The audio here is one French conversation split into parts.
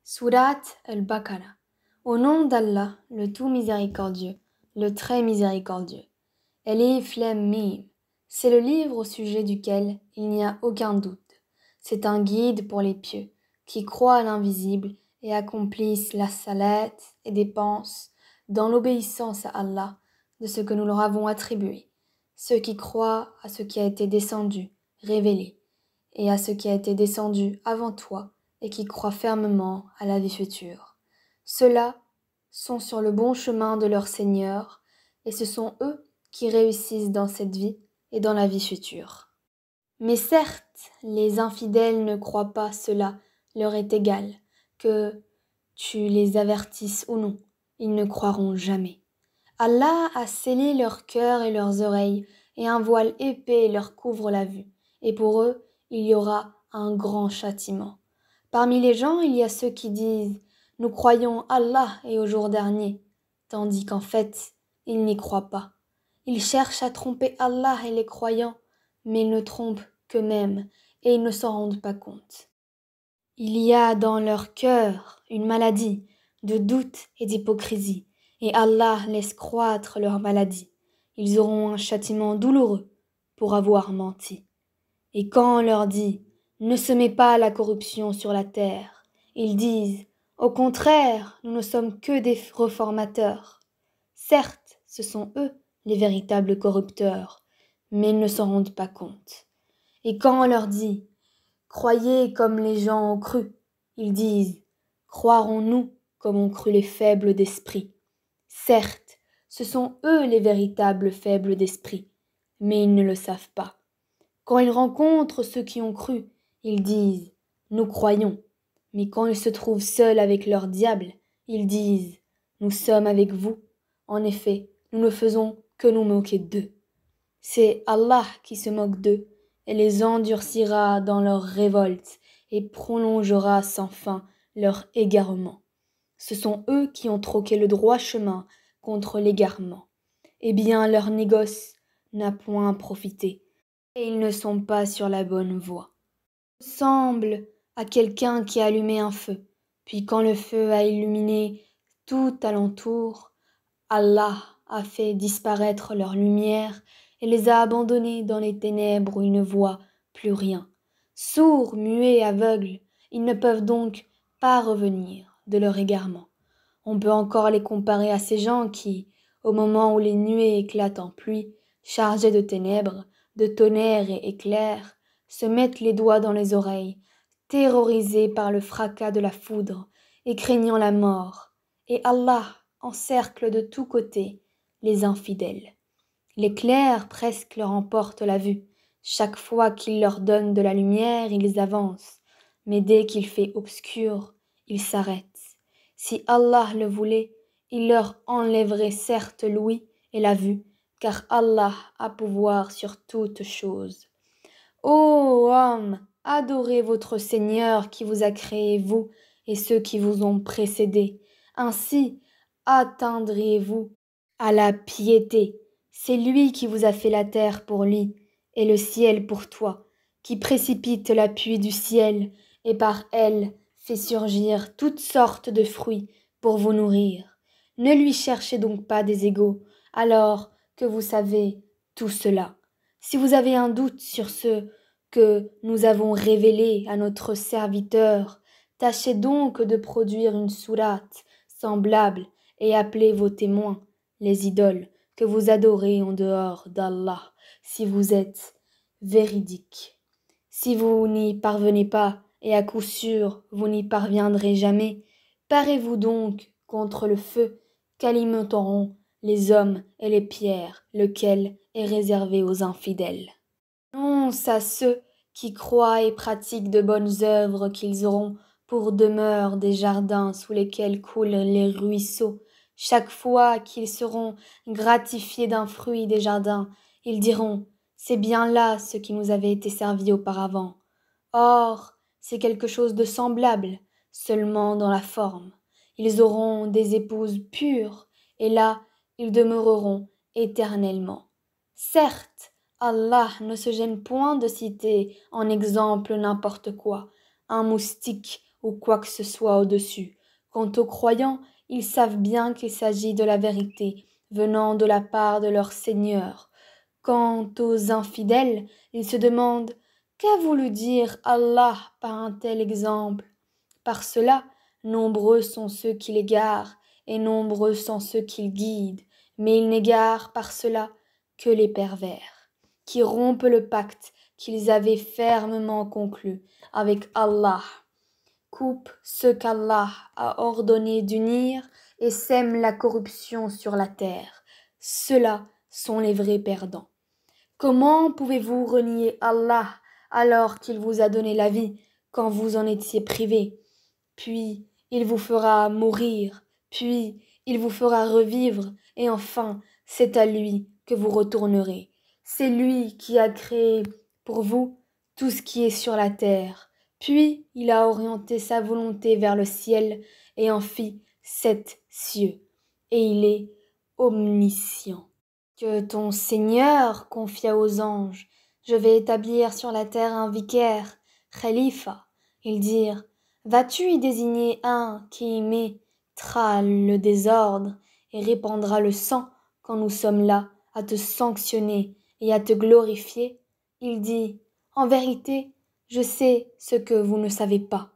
Surat al-Baqarah. Au nom d'Allah, le tout miséricordieux, le très miséricordieux. Elif Lam Mim. C'est le livre au sujet duquel il n'y a aucun doute. C'est un guide pour les pieux, qui croient à l'invisible et accomplissent la salat et dépensent, dans l'obéissance à Allah, de ce que nous leur avons attribué. Ceux qui croient à ce qui a été descendu, révélé, et à ce qui a été descendu avant toi, et qui croient fermement à la vie future. Ceux-là sont sur le bon chemin de leur Seigneur, et ce sont eux qui réussissent dans cette vie et dans la vie future. Mais certes, les infidèles ne croient pas, cela leur est égal, que tu les avertisses ou non, ils ne croiront jamais. Allah a scellé leur cœur et leurs oreilles, et un voile épais leur couvre la vue, et pour eux, il y aura un grand châtiment. Parmi les gens, il y a ceux qui disent « Nous croyons Allah et au jour dernier », tandis qu'en fait, ils n'y croient pas. Ils cherchent à tromper Allah et les croyants, mais ils ne trompent qu'eux-mêmes, et ils ne s'en rendent pas compte. Il y a dans leur cœur une maladie de doute et d'hypocrisie, et Allah laisse croître leur maladie. Ils auront un châtiment douloureux pour avoir menti. Et quand on leur dit « Ne semez pas la corruption sur la terre », ils disent « Au contraire, nous ne sommes que des reformateurs ». Certes, ce sont eux les véritables corrupteurs, mais ils ne s'en rendent pas compte. Et quand on leur dit « Croyez comme les gens ont cru », ils disent « Croirons-nous comme ont cru les faibles d'esprit ». Certes, ce sont eux les véritables faibles d'esprit, mais ils ne le savent pas. Quand ils rencontrent ceux qui ont cru, ils disent « Nous croyons ». Mais quand ils se trouvent seuls avec leur diable, ils disent « Nous sommes avec vous ». En effet, nous ne faisons que nous moquer d'eux. C'est Allah qui se moque d'eux et les endurcira dans leur révolte et prolongera sans fin leur égarement. Ce sont eux qui ont troqué le droit chemin contre l'égarement. Eh bien, leur négoce n'a point profité, et ils ne sont pas sur la bonne voie. Ils ressemblent à quelqu'un qui a allumé un feu, puis quand le feu a illuminé tout alentour, Allah a fait disparaître leur lumière et les a abandonnés dans les ténèbres où ils ne voient plus rien. Sourds, muets, aveugles, ils ne peuvent donc pas revenir de leur égarement. On peut encore les comparer à ces gens qui, au moment où les nuées éclatent en pluie, chargées de ténèbres, de tonnerre et éclairs, se mettent les doigts dans les oreilles, terrorisés par le fracas de la foudre et craignant la mort. Et Allah encercle de tous côtés les infidèles. L'éclair presque leur emporte la vue. Chaque fois qu'il leur donne de la lumière, ils avancent. Mais dès qu'il fait obscur, ils s'arrêtent. Si Allah le voulait, il leur enlèverait certes l'ouïe et la vue, car Allah a pouvoir sur toutes choses. Ô hommes, adorez votre Seigneur qui vous a créé, vous et ceux qui vous ont précédés. Ainsi atteindrez-vous à la piété. C'est lui qui vous a fait la terre pour lui et le ciel pour toi, qui précipite la pluie du ciel et par elle fait surgir toutes sortes de fruits pour vous nourrir. Ne lui cherchez donc pas des égaux, alors que vous savez tout cela. Si vous avez un doute sur ce que nous avons révélé à notre serviteur, tâchez donc de produire une sourate semblable et appelez vos témoins, les idoles que vous adorez en dehors d'Allah, si vous êtes véridiques. Si vous n'y parvenez pas, et à coup sûr vous n'y parviendrez jamais, parez-vous donc contre le feu qu'alimenteront les hommes et les pierres, lequel est réservé aux infidèles. Annonce à ceux qui croient et pratiquent de bonnes œuvres qu'ils auront pour demeure des jardins sous lesquels coulent les ruisseaux. Chaque fois qu'ils seront gratifiés d'un fruit des jardins, ils diront « C'est bien là ce qui nous avait été servi auparavant. » Or, c'est quelque chose de semblable, seulement dans la forme. Ils auront des épouses pures, et là, ils demeureront éternellement. Certes, Allah ne se gêne point de citer en exemple n'importe quoi, un moustique ou quoi que ce soit au-dessus. Quant aux croyants, ils savent bien qu'il s'agit de la vérité venant de la part de leur Seigneur. Quant aux infidèles, ils se demandent qu'a voulu dire Allah par un tel exemple. Par cela, nombreux sont ceux qui l'égarent, et nombreux sont ceux qui le guident, mais ils n'égarent par cela que les pervers, qui rompent le pacte qu'ils avaient fermement conclu avec Allah, coupent ce qu'Allah a ordonné d'unir et sèment la corruption sur la terre. Ceux-là sont les vrais perdants. Comment pouvez-vous renier Allah alors qu'il vous a donné la vie quand vous en étiez privés? Puis il vous fera mourir, puis il vous fera revivre, et enfin c'est à lui que vous retournerez. C'est lui qui a créé pour vous tout ce qui est sur la terre, puis il a orienté sa volonté vers le ciel et en fit 7 cieux, et il est omniscient. Que ton Seigneur confia aux anges, je vais établir sur la terre un vicaire, khalifa. Ils dirent, vas-tu y désigner un qui y mettra le désordre et répandra le sang quand nous sommes là à te sanctionner et à te glorifier? Il dit, en vérité, je sais ce que vous ne savez pas.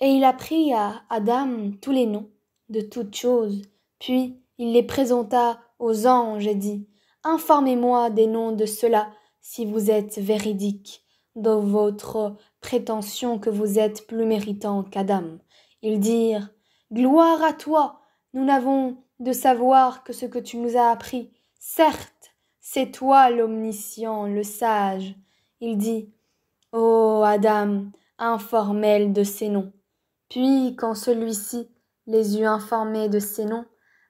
Et il apprit à Adam tous les noms de toutes choses, puis il les présenta aux anges et dit, informez-moi des noms de ceux-là si vous êtes véridiques dans votre prétention que vous êtes plus méritant qu'Adam. Ils dirent, gloire à toi, nous n'avons de savoir que ce que tu nous as appris. Certes, c'est toi l'omniscient, le sage. Il dit, ô Adam, informel de ces noms. Puis, quand celui-ci les eut informés de ces noms,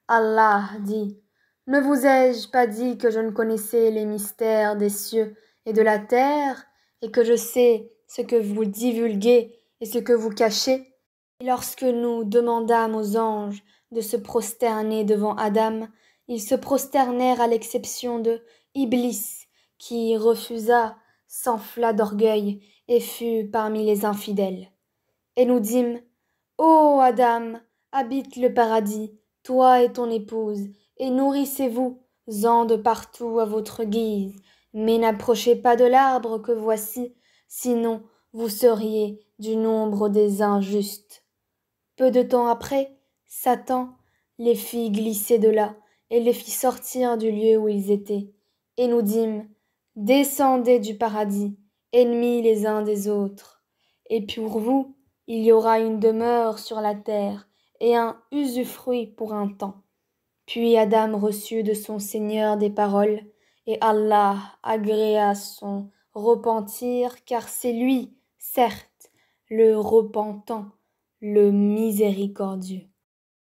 Allah dit, ne vous ai-je pas dit que je ne connaissais les mystères des cieux et de la terre, et que je sais ce que vous divulguez et ce que vous cachez? Et lorsque nous demandâmes aux anges de se prosterner devant Adam, ils se prosternèrent à l'exception de Iblis, qui refusa, s'enfla d'orgueil et fut parmi les infidèles. Et nous dîmes, ô Adam, habite le paradis, toi et ton épouse, et nourrissez-vous-en de partout à votre guise, mais n'approchez pas de l'arbre que voici, sinon vous seriez du nombre des injustes. Peu de temps après, Satan les fit glisser de là, et les fit sortir du lieu où ils étaient. Et nous dîmes, descendez du paradis, ennemis les uns des autres. Et pour vous, il y aura une demeure sur la terre, et un usufruit pour un temps. Puis Adam reçut de son Seigneur des paroles, et Allah agréa son repentir, car c'est lui, certes, le repentant, le miséricordieux.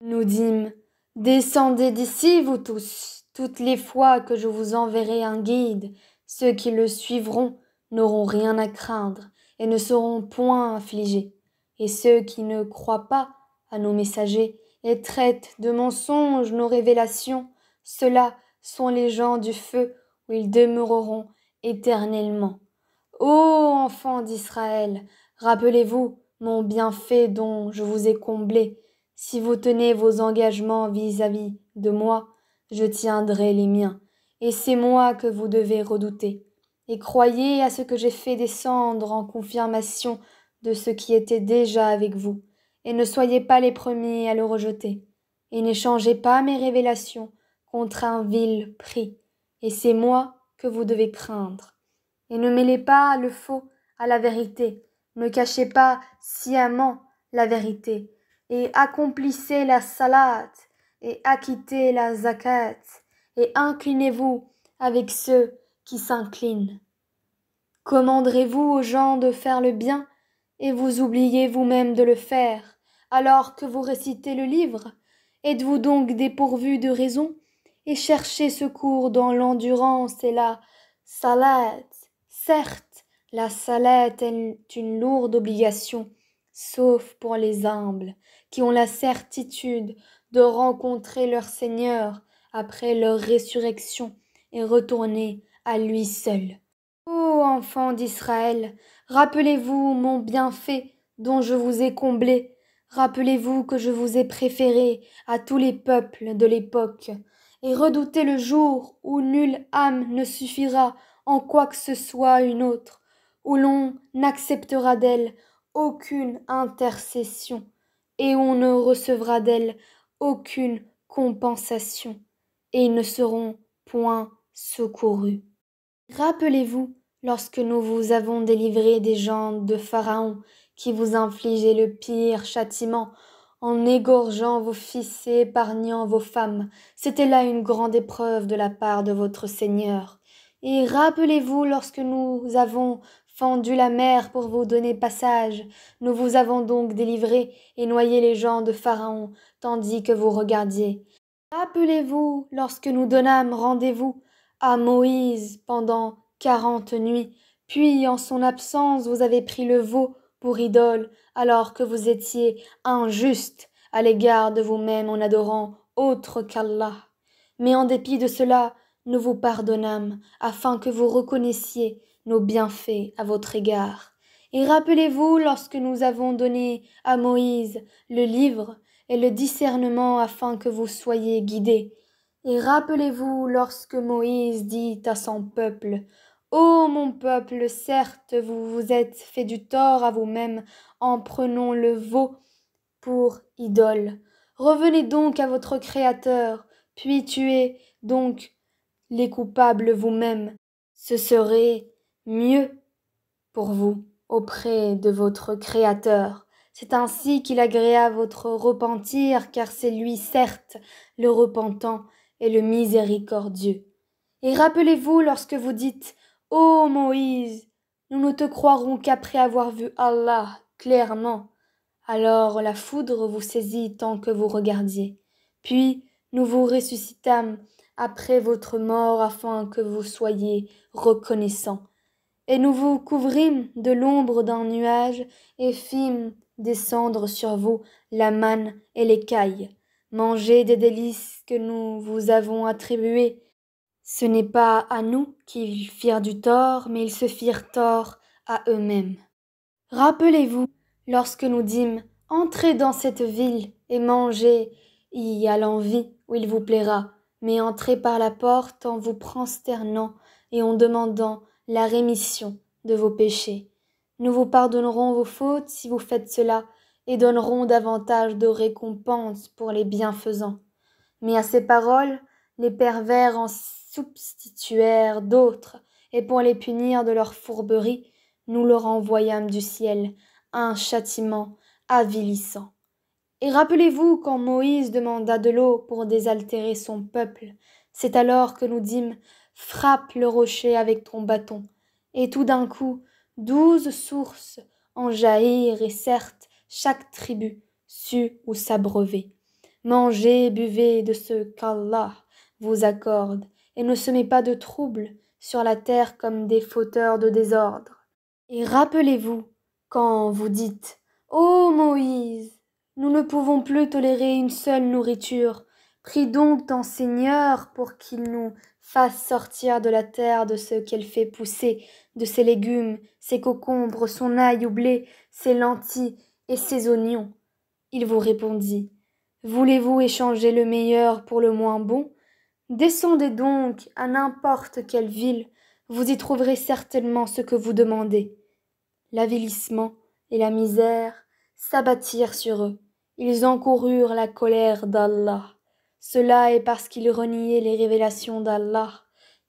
Nous dîmes, descendez d'ici, vous tous, toutes les fois que je vous enverrai un guide, ceux qui le suivront n'auront rien à craindre et ne seront point affligés, et ceux qui ne croient pas à nos messagers et traitent de mensonges nos révélations, ceux-là sont les gens du feu où ils demeureront éternellement. Ô enfants d'Israël, rappelez-vous mon bienfait dont je vous ai comblé. Si vous tenez vos engagements vis-à-vis de moi, je tiendrai les miens, et c'est moi que vous devez redouter. Et croyez à ce que j'ai fait descendre en confirmation de ce qui était déjà avec vous, et ne soyez pas les premiers à le rejeter, et n'échangez pas mes révélations contre un vil prix, et c'est moi que vous devez craindre. Et ne mêlez pas le faux à la vérité, ne cachez pas sciemment la vérité, et accomplissez la salat, et acquittez la zakat, et inclinez-vous avec ceux qui s'inclinent. Commanderez-vous aux gens de faire le bien, et vous oubliez vous-même de le faire, alors que vous récitez le livre? Êtes-vous donc dépourvu de raison, et cherchez secours dans l'endurance et la salat? Certes, la salat est une lourde obligation, sauf pour les humbles, qui ont la certitude de rencontrer leur Seigneur après leur résurrection et retourner à lui seul. Ô enfants d'Israël, rappelez-vous mon bienfait dont je vous ai comblé. Rappelez-vous que je vous ai préféré à tous les peuples de l'époque, et redoutez le jour où nulle âme ne suffira en quoi que ce soit une autre, où l'on n'acceptera d'elle aucune intercession, et où on ne recevra d'elle aucune compensation, et ils ne seront point secourus. Rappelez-vous, lorsque nous vous avons délivré des gens de Pharaon, qui vous infligeaient le pire châtiment, en égorgeant vos fils et épargnant vos femmes, c'était là une grande épreuve de la part de votre Seigneur. Et rappelez-vous, lorsque nous avons fendu la mer pour vous donner passage, nous vous avons donc délivré et noyé les gens de Pharaon, tandis que vous regardiez. Rappelez-vous, lorsque nous donnâmes rendez-vous à Moïse pendant 40 nuits, puis en son absence vous avez pris le veau pour idole, alors que vous étiez injuste à l'égard de vous-même en adorant autre qu'Allah. Mais en dépit de cela, nous vous pardonnâmes, afin que vous reconnaissiez nos bienfaits à votre égard. Et rappelez-vous lorsque nous avons donné à Moïse le livre et le discernement afin que vous soyez guidés. Et rappelez-vous lorsque Moïse dit à son peuple, « Ô mon peuple, certes vous vous êtes fait du tort à vous-même en prenant le veau pour idole. Revenez donc à votre Créateur, puis tuez donc les coupables vous-même. Ce serait mieux pour vous auprès de votre Créateur. C'est ainsi qu'il agréa votre repentir, car c'est lui, certes, le repentant et le miséricordieux. Et rappelez-vous lorsque vous dites « Ô Moïse, nous ne te croirons qu'après avoir vu Allah clairement. » Alors la foudre vous saisit tant que vous regardiez. Puis nous vous ressuscitâmes après votre mort afin que vous soyez reconnaissants. Et nous vous couvrîmes de l'ombre d'un nuage et fîmes descendre sur vous la manne et l'écaille. Mangez des délices que nous vous avons attribuées. Ce n'est pas à nous qu'ils firent du tort, mais ils se firent tort à eux-mêmes. Rappelez-vous, lorsque nous dîmes, entrez dans cette ville et mangez y à l'envi où il vous plaira, mais entrez par la porte en vous prosternant et en demandant la rémission de vos péchés. Nous vous pardonnerons vos fautes si vous faites cela et donnerons davantage de récompenses pour les bienfaisants. Mais à ces paroles, les pervers en substituèrent d'autres, et pour les punir de leur fourberie, nous leur envoyâmes du ciel un châtiment avilissant. Et rappelez-vous quand Moïse demanda de l'eau pour désaltérer son peuple, c'est alors que nous dîmes « Frappe le rocher avec ton bâton ». Et tout d'un coup, 12 sources en jaillirent, et certes, chaque tribu sut où s'abreuver. Mangez, buvez de ce qu'Allah vous accorde, et ne semez pas de trouble sur la terre comme des fauteurs de désordre. Et rappelez-vous, quand vous dites « Ô Moïse, nous ne pouvons plus tolérer une seule nourriture, prie donc ton Seigneur pour qu'il nous fasse sortir de la terre de ce qu'elle fait pousser, de ses légumes, ses concombres, son ail ou blé, ses lentilles et ses oignons. » Il vous répondit « Voulez-vous échanger le meilleur pour le moins bon ? Descendez donc à n'importe quelle ville, vous y trouverez certainement ce que vous demandez. » L'avilissement et la misère s'abattirent sur eux. Ils encoururent la colère d'Allah. Cela est parce qu'ils reniaient les révélations d'Allah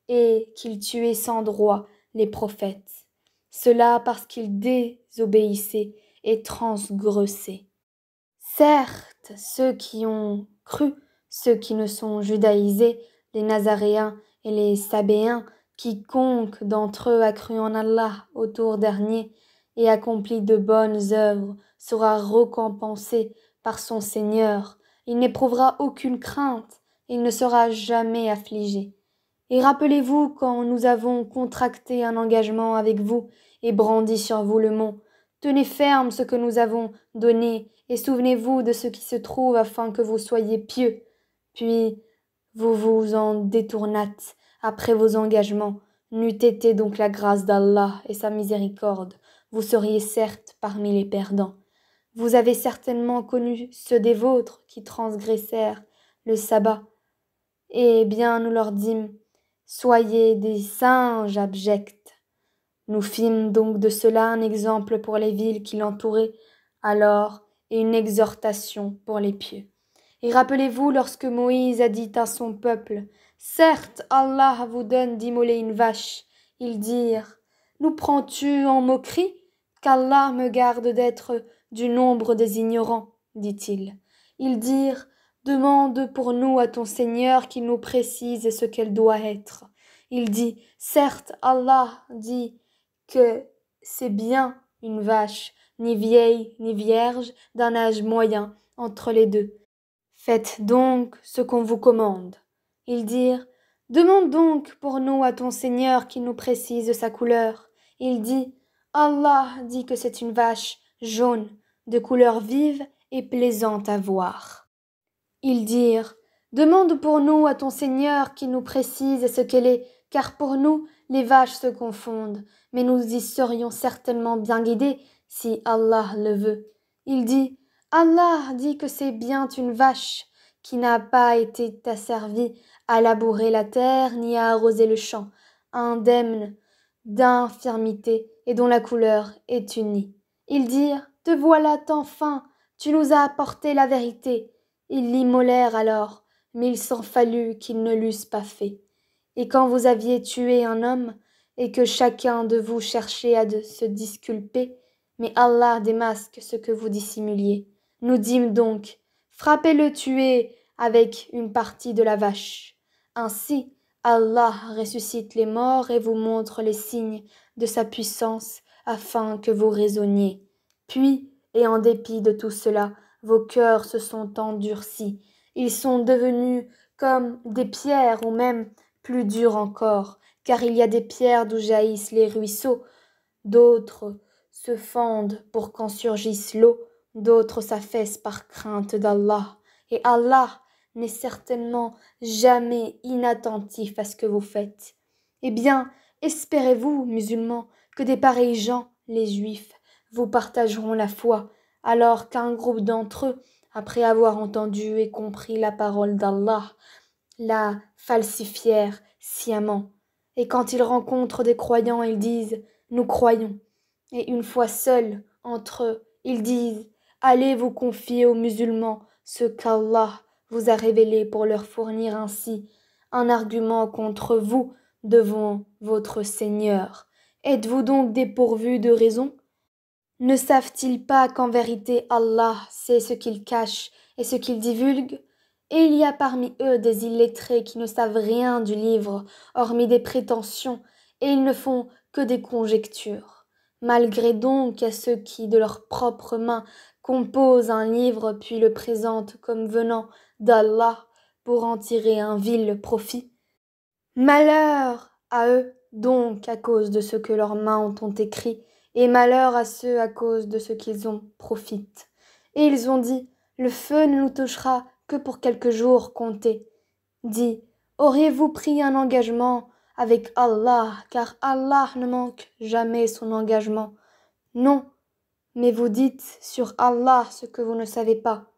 et qu'ils tuaient sans droit les prophètes. Cela parce qu'ils désobéissaient et transgressaient. Certes, ceux qui ont cru, ceux qui ne sont judaïsés, les Nazaréens et les Sabéens, quiconque d'entre eux a cru en Allah au tour dernier et accompli de bonnes œuvres sera récompensé par son Seigneur. Il n'éprouvera aucune crainte, il ne sera jamais affligé. Et rappelez-vous quand nous avons contracté un engagement avec vous et brandi sur vous le mont. Tenez ferme ce que nous avons donné et souvenez-vous de ce qui se trouve afin que vous soyez pieux. Puis vous vous en détournâtes après vos engagements. N'eût été donc la grâce d'Allah et sa miséricorde, vous seriez certes parmi les perdants. Vous avez certainement connu ceux des vôtres qui transgressèrent le sabbat. Eh bien, nous leur dîmes, soyez des singes abjects. Nous fîmes donc de cela un exemple pour les villes qui l'entouraient, alors, et une exhortation pour les pieux. Et rappelez-vous lorsque Moïse a dit à son peuple, « Certes, Allah vous donne d'immoler une vache. » Ils dirent, « Nous prends-tu en moquerie? Qu'Allah me garde d'être du nombre des ignorants, dit-il. » Ils dirent, « Demande pour nous à ton Seigneur qu'il nous précise ce qu'elle doit être. » Il dit, « Certes, Allah dit que c'est bien une vache, ni vieille ni vierge, d'un âge moyen, entre les deux. Faites donc ce qu'on vous commande. » Ils dirent, « Demande donc pour nous à ton Seigneur qu'il nous précise sa couleur. » Il dit, « Allah dit que c'est une vache jaune, de couleur vive et plaisante à voir. » Ils dirent, « Demande pour nous à ton Seigneur qu'il nous précise ce qu'elle est, car pour nous les vaches se confondent, mais nous y serions certainement bien guidés si Allah le veut. » Il dit, « Allah dit que c'est bien une vache qui n'a pas été asservie à labourer la terre ni à arroser le champ, indemne d'infirmité et dont la couleur est unie. » Ils dirent, « Te voilà enfin, tu nous as apporté la vérité. » Ils l'immolèrent alors, mais il s'en fallut qu'ils ne l'eussent pas fait. Et quand vous aviez tué un homme, et que chacun de vous cherchait à se disculper, mais Allah démasque ce que vous dissimuliez. Nous dîmes donc, frappez-le tué avec une partie de la vache. Ainsi, Allah ressuscite les morts et vous montre les signes de sa puissance afin que vous raisonniez. Puis, et en dépit de tout cela, vos cœurs se sont endurcis. Ils sont devenus comme des pierres ou même plus durs encore, car il y a des pierres d'où jaillissent les ruisseaux, d'autres se fendent pour qu'en surgisse l'eau, d'autres s'affaissent par crainte d'Allah. Et Allah n'est certainement jamais inattentif à ce que vous faites. Eh bien, espérez-vous, musulmans, que des pareils gens, les Juifs, vous partageront la foi, alors qu'un groupe d'entre eux, après avoir entendu et compris la parole d'Allah, la falsifièrent sciemment. Et quand ils rencontrent des croyants, ils disent « Nous croyons ». Et une fois seuls entre eux, ils disent « Allez vous confier aux musulmans ce qu'Allah vous a révélé pour leur fournir ainsi un argument contre vous devant votre Seigneur. Êtes-vous donc dépourvus de raison ? Ne savent-ils pas qu'en vérité Allah sait ce qu'ils cachent et ce qu'ils divulguent ? Et il y a parmi eux des illettrés qui ne savent rien du livre, hormis des prétentions, et ils ne font que des conjectures. Malgré donc à ceux qui, de leurs propres mains, composent un livre puis le présentent comme venant d'Allah pour en tirer un vil profit. Malheur à eux donc à cause de ce que leurs mains ont écrit, et malheur à ceux à cause de ce qu'ils en profitent. Et ils ont dit, le feu ne nous touchera que pour quelques jours comptés. Dis, auriez-vous pris un engagement avec Allah, car Allah ne manque jamais son engagement? Non, mais vous dites sur Allah ce que vous ne savez pas.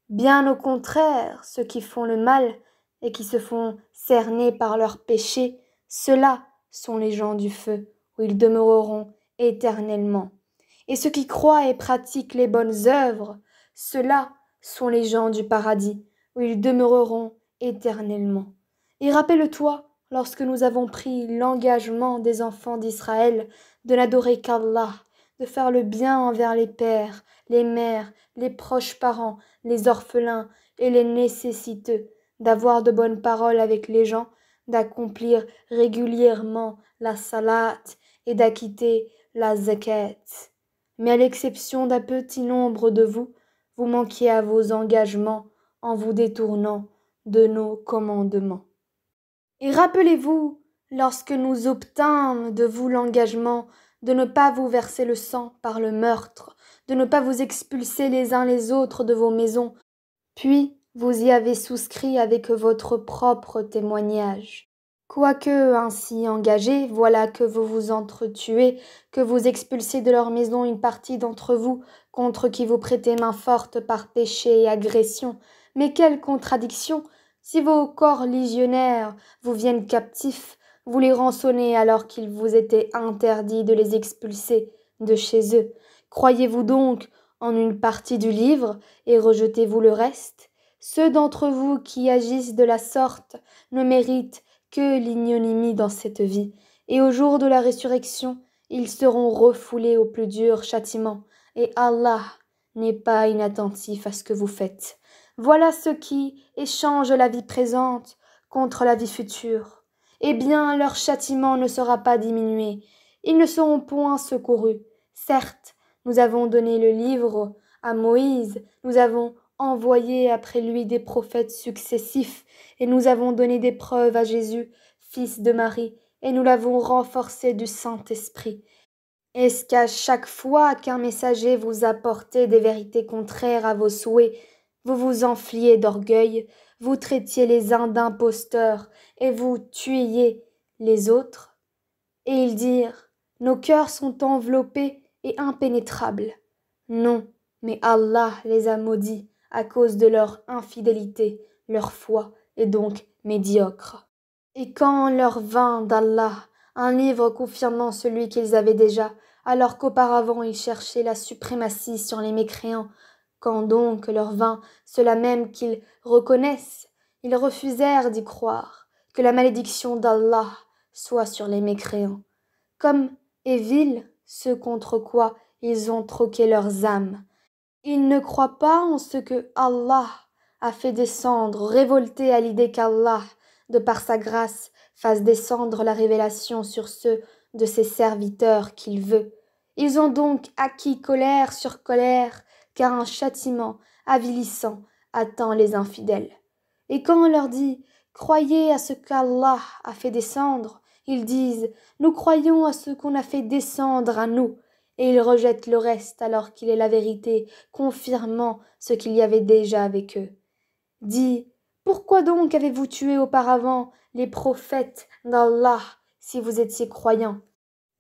Bien au contraire, ceux qui font le mal et qui se font cerner par leurs péchés, ceux-là sont les gens du feu, où ils demeureront éternellement. Et ceux qui croient et pratiquent les bonnes œuvres, ceux-là sont les gens du paradis, où ils demeureront éternellement. Et rappelle-toi, lorsque nous avons pris l'engagement des enfants d'Israël de n'adorer qu'Allah, de faire le bien envers les pères, les mères, les proches parents, les orphelins et les nécessiteux, d'avoir de bonnes paroles avec les gens, d'accomplir régulièrement la salat et d'acquitter la zakat. Mais à l'exception d'un petit nombre de vous, vous manquiez à vos engagements en vous détournant de nos commandements. Et rappelez-vous, lorsque nous obtînmes de vous l'engagement de ne pas vous verser le sang par le meurtre, de ne pas vous expulser les uns les autres de vos maisons, puis vous y avez souscrit avec votre propre témoignage. Quoique ainsi engagés, voilà que vous vous entretuez, que vous expulsez de leur maison une partie d'entre vous contre qui vous prêtez main forte par péché et agression. Mais quelle contradiction! Si vos corps légionnaires vous viennent captifs, vous les rançonnez alors qu'il vous était interdit de les expulser de chez eux. Croyez-vous donc en une partie du livre et rejetez-vous le reste? Ceux d'entre vous qui agissent de la sorte ne méritent que l'ignominie dans cette vie, et au jour de la résurrection, ils seront refoulés au plus dur châtiment, et Allah n'est pas inattentif à ce que vous faites. Voilà ceux qui échangent la vie présente contre la vie future. Eh bien, leur châtiment ne sera pas diminué. Ils ne seront point secourus. Certes, nous avons donné le livre à Moïse, nous avons envoyé après lui des prophètes successifs, et nous avons donné des preuves à Jésus, fils de Marie, et nous l'avons renforcé du Saint-Esprit. Est-ce qu'à chaque fois qu'un messager vous apportait des vérités contraires à vos souhaits, vous vous enfliez d'orgueil, vous traitiez les uns d'imposteurs et vous tuiez les autres? Et ils dirent, nos cœurs sont enveloppés et impénétrables. Non, mais Allah les a maudits à cause de leur infidélité, leur foi est donc médiocre. Et quand leur vint d'Allah un livre confirmant celui qu'ils avaient déjà, alors qu'auparavant ils cherchaient la suprématie sur les mécréants, quand donc leur vint cela même qu'ils reconnaissent, ils refusèrent d'y croire, que la malédiction d'Allah soit sur les mécréants. Comme est vil ce contre quoi ils ont troqué leurs âmes. Ils ne croient pas en ce que Allah a fait descendre, révoltés à l'idée qu'Allah, de par sa grâce, fasse descendre la révélation sur ceux de ses serviteurs qu'il veut. Ils ont donc acquis colère sur colère, car un châtiment avilissant attend les infidèles. Et quand on leur dit « Croyez à ce qu'Allah a fait descendre », ils disent « Nous croyons à ce qu'on a fait descendre à nous », et ils rejettent le reste alors qu'il est la vérité, confirmant ce qu'il y avait déjà avec eux. Dis, pourquoi donc avez-vous tué auparavant les prophètes d'Allah si vous étiez croyants?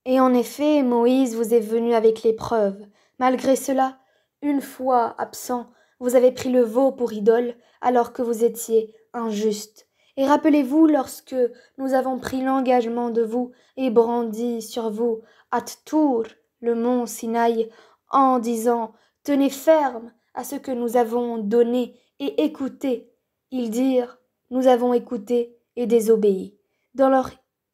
Et en effet, Moïse vous est venu avec les preuves. Malgré cela, une fois absent, vous avez pris le veau pour idole alors que vous étiez injuste. Et rappelez-vous lorsque nous avons pris l'engagement de vous et brandi sur vous At-Tour, le mont Sinaï, en disant « Tenez ferme à ce que nous avons donné et écoutez ». Ils dirent « Nous avons écouté et désobéi ». Dans leur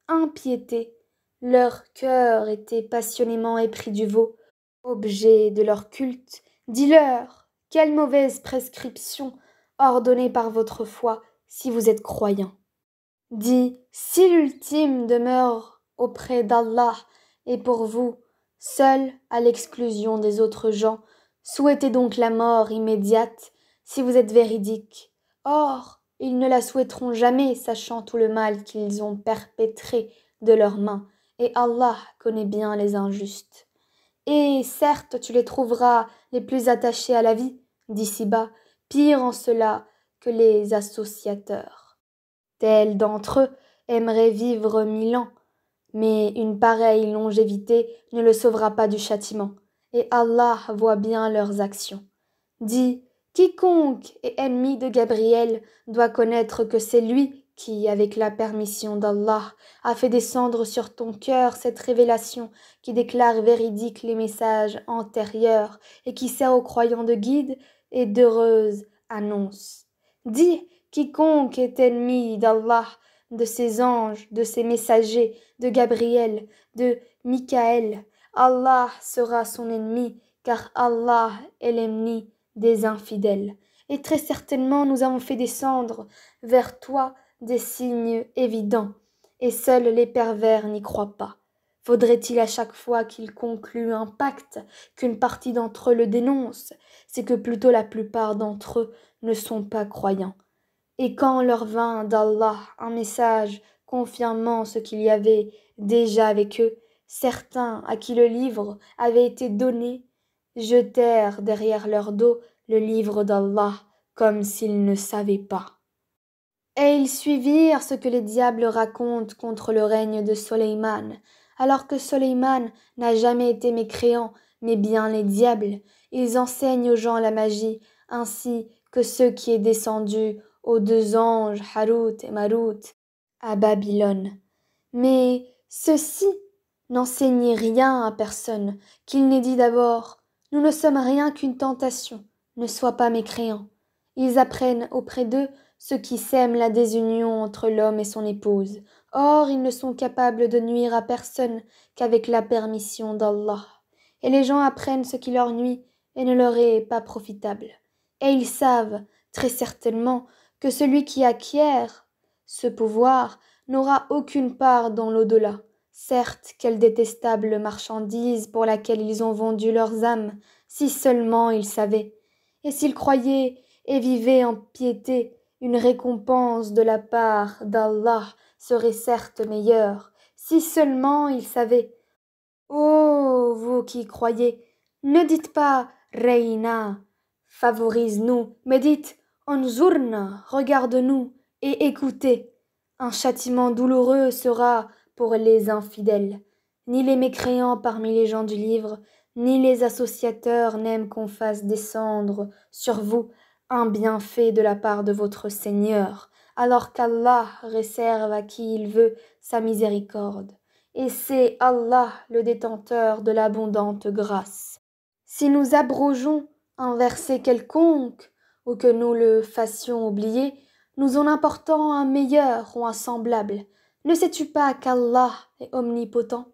impiété, leur cœur était passionnément épris du veau, objet de leur culte. Dis-leur, quelle mauvaise prescription ordonnée par votre foi si vous êtes croyants. Dis, si l'ultime demeure auprès d'Allah et pour vous, seul à l'exclusion des autres gens, souhaitez donc la mort immédiate si vous êtes véridique. Or, ils ne la souhaiteront jamais, sachant tout le mal qu'ils ont perpétré de leurs mains, et Allah connaît bien les injustes. Et certes, tu les trouveras les plus attachés à la vie, d'ici-bas, pire en cela que les associateurs. Tel d'entre eux aimerait vivre 1000 ans, mais une pareille longévité ne le sauvera pas du châtiment, et Allah voit bien leurs actions. Dis, quiconque est ennemi de Gabriel doit connaître que c'est lui qui, avec la permission d'Allah, a fait descendre sur ton cœur cette révélation qui déclare véridiques les messages antérieurs et qui sert aux croyants de guide et d'heureuse annonce. Dis, quiconque est ennemi d'Allah, de ses anges, de ses messagers, de Gabriel, de Michaël, Allah sera son ennemi, car Allah est l'ennemi des infidèles. Et très certainement nous avons fait descendre vers toi des signes évidents, et seuls les pervers n'y croient pas. Faudrait-il à chaque fois qu'ils concluent un pacte qu'une partie d'entre eux le dénonce? C'est que plutôt la plupart d'entre eux ne sont pas croyants. Et quand leur vint d'Allah un message confirmant ce qu'il y avait déjà avec eux, certains à qui le livre avait été donné jetèrent derrière leur dos le livre d'Allah comme s'ils ne savaient pas. Et ils suivirent ce que les diables racontent contre le règne de Soleiman, alors que Soleiman n'a jamais été mécréant, mais bien les diables. Ils enseignent aux gens la magie, ainsi que ce qui est descendu aux deux anges Harut et Marut à Babylone. Mais ceux-ci n'enseignent rien à personne, qu'il n'ait dit d'abord « Nous ne sommes rien qu'une tentation, ne sois pas mécréant ». Ils apprennent auprès d'eux ce qui sème la désunion entre l'homme et son épouse. Or, ils ne sont capables de nuire à personne qu'avec la permission d'Allah. Et les gens apprennent ce qui leur nuit et ne leur est pas profitable. Et ils savent, très certainement, que celui qui acquiert ce pouvoir n'aura aucune part dans l'au-delà. Certes, quelle détestable marchandise pour laquelle ils ont vendu leurs âmes, si seulement ils savaient. Et s'ils croyaient et vivaient en piété, une récompense de la part d'Allah serait certes meilleure, si seulement ils savaient. Ô vous qui croyez, ne dites pas Reina, favorise-nous, mais dites Anzurna, regarde-nous et écoutez. Un châtiment douloureux sera pour les infidèles. Ni les mécréants parmi les gens du livre, ni les associateurs n'aiment qu'on fasse descendre sur vous un bienfait de la part de votre Seigneur, alors qu'Allah réserve à qui il veut sa miséricorde. Et c'est Allah le détenteur de l'abondante grâce. Si nous abrogeons un verset quelconque, ou que nous le fassions oublier, nous en apportons un meilleur ou un semblable. Ne sais-tu pas qu'Allah est omnipotent?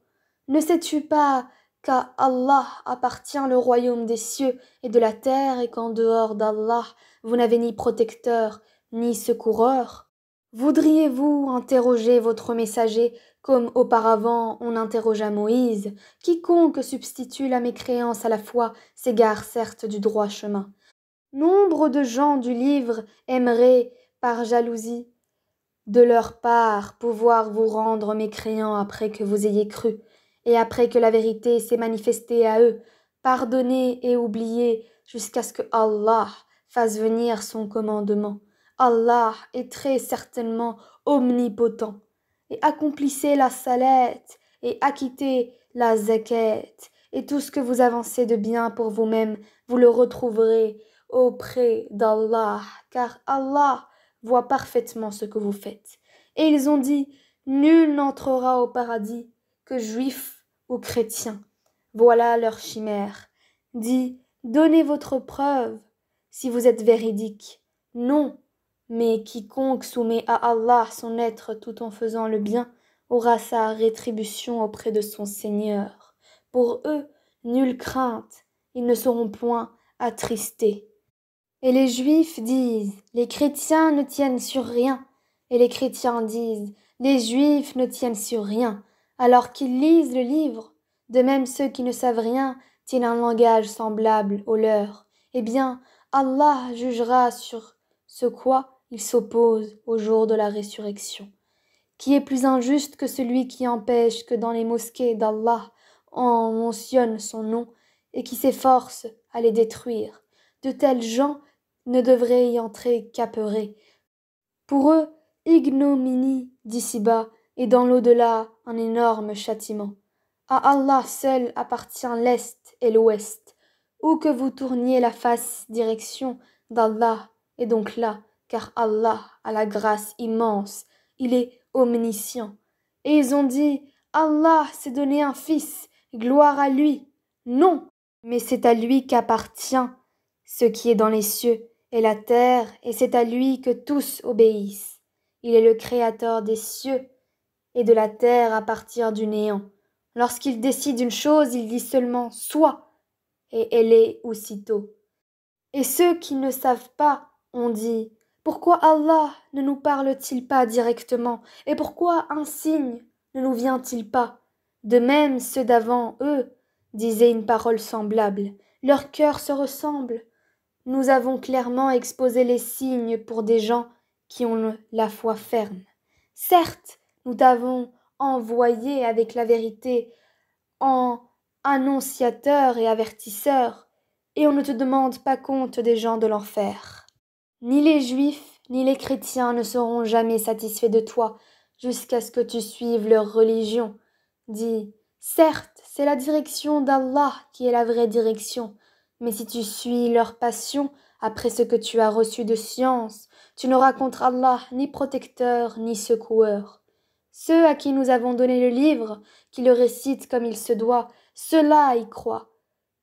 Ne sais-tu pas qu'à Allah appartient le royaume des cieux et de la terre et qu'en dehors d'Allah, vous n'avez ni protecteur ni secoureur? Voudriez-vous interroger votre messager comme auparavant on interrogea Moïse? Quiconque substitue la mécréance à la foi s'égare certes du droit chemin. Nombre de gens du livre aimeraient, par jalousie, de leur part pouvoir vous rendre mécréants après que vous ayez cru, et après que la vérité s'est manifestée à eux, pardonner et oublier jusqu'à ce que Allah fasse venir son commandement. Allah est très certainement omnipotent. Et accomplissez la salette et acquittez la zakat, et tout ce que vous avancez de bien pour vous-même, vous le retrouverez auprès d'Allah, car Allah voit parfaitement ce que vous faites. Et ils ont dit, nul n'entrera au paradis que juif ou chrétien. Voilà leur chimère. Dis, donnez votre preuve, si vous êtes véridique. Non, mais quiconque soumet à Allah son être tout en faisant le bien, aura sa rétribution auprès de son Seigneur. Pour eux, nulle crainte, ils ne seront point attristés. Et les Juifs disent, les chrétiens ne tiennent sur rien. Et les chrétiens disent, les Juifs ne tiennent sur rien, alors qu'ils lisent le livre. De même ceux qui ne savent rien tiennent un langage semblable au leur. Eh bien, Allah jugera sur ce quoi ils s'opposent au jour de la résurrection. Qui est plus injuste que celui qui empêche que dans les mosquées d'Allah on mentionne son nom et qui s'efforce à les détruire? De tels gens ne devraient y entrer qu'apeurés. Pour eux, ignominie d'ici-bas et dans l'au-delà un énorme châtiment. À Allah seul appartient l'Est et l'Ouest. Où que vous tourniez la face, direction d'Allah est donc là, car Allah a la grâce immense, il est omniscient. Et ils ont dit, Allah s'est donné un fils, gloire à lui. Non, mais c'est à lui qu'appartient ce qui est dans les cieux et la terre, et c'est à lui que tous obéissent. Il est le créateur des cieux et de la terre à partir du néant. Lorsqu'il décide une chose, il dit seulement « soit », et elle est aussitôt. Et ceux qui ne savent pas ont dit « Pourquoi Allah ne nous parle-t-il pas directement, et pourquoi un signe ne nous vient-il pas ?» De même, ceux d'avant, eux, disaient une parole semblable. Leurs cœurs se ressemblent. Nous avons clairement exposé les signes pour des gens qui ont la foi ferme. Certes, nous t'avons envoyé avec la vérité en annonciateur et avertisseur, et on ne te demande pas compte des gens de l'enfer. Ni les Juifs, ni les chrétiens ne seront jamais satisfaits de toi jusqu'à ce que tu suives leur religion. Dis, certes, c'est la direction d'Allah qui est la vraie direction. Mais si tu suis leur passion après ce que tu as reçu de science, tu n'auras contre Allah ni protecteur ni secoueur. Ceux à qui nous avons donné le livre, qui le récitent comme il se doit, ceux-là y croient.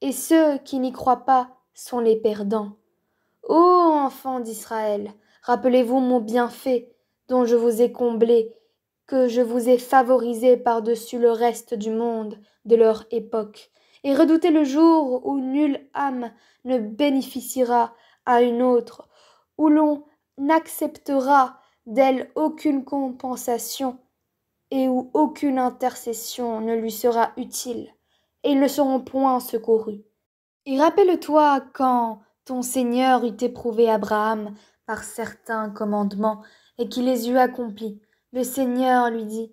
Et ceux qui n'y croient pas sont les perdants. Ô enfants d'Israël, rappelez-vous mon bienfait, dont je vous ai comblé, que je vous ai favorisé par-dessus le reste du monde de leur époque, et redoutez le jour où nulle âme ne bénéficiera à une autre, où l'on n'acceptera d'elle aucune compensation, et où aucune intercession ne lui sera utile, et ils ne seront point secourus. Et rappelle-toi quand ton Seigneur eut éprouvé Abraham par certains commandements et qu'il les eut accomplis. Le Seigneur lui dit,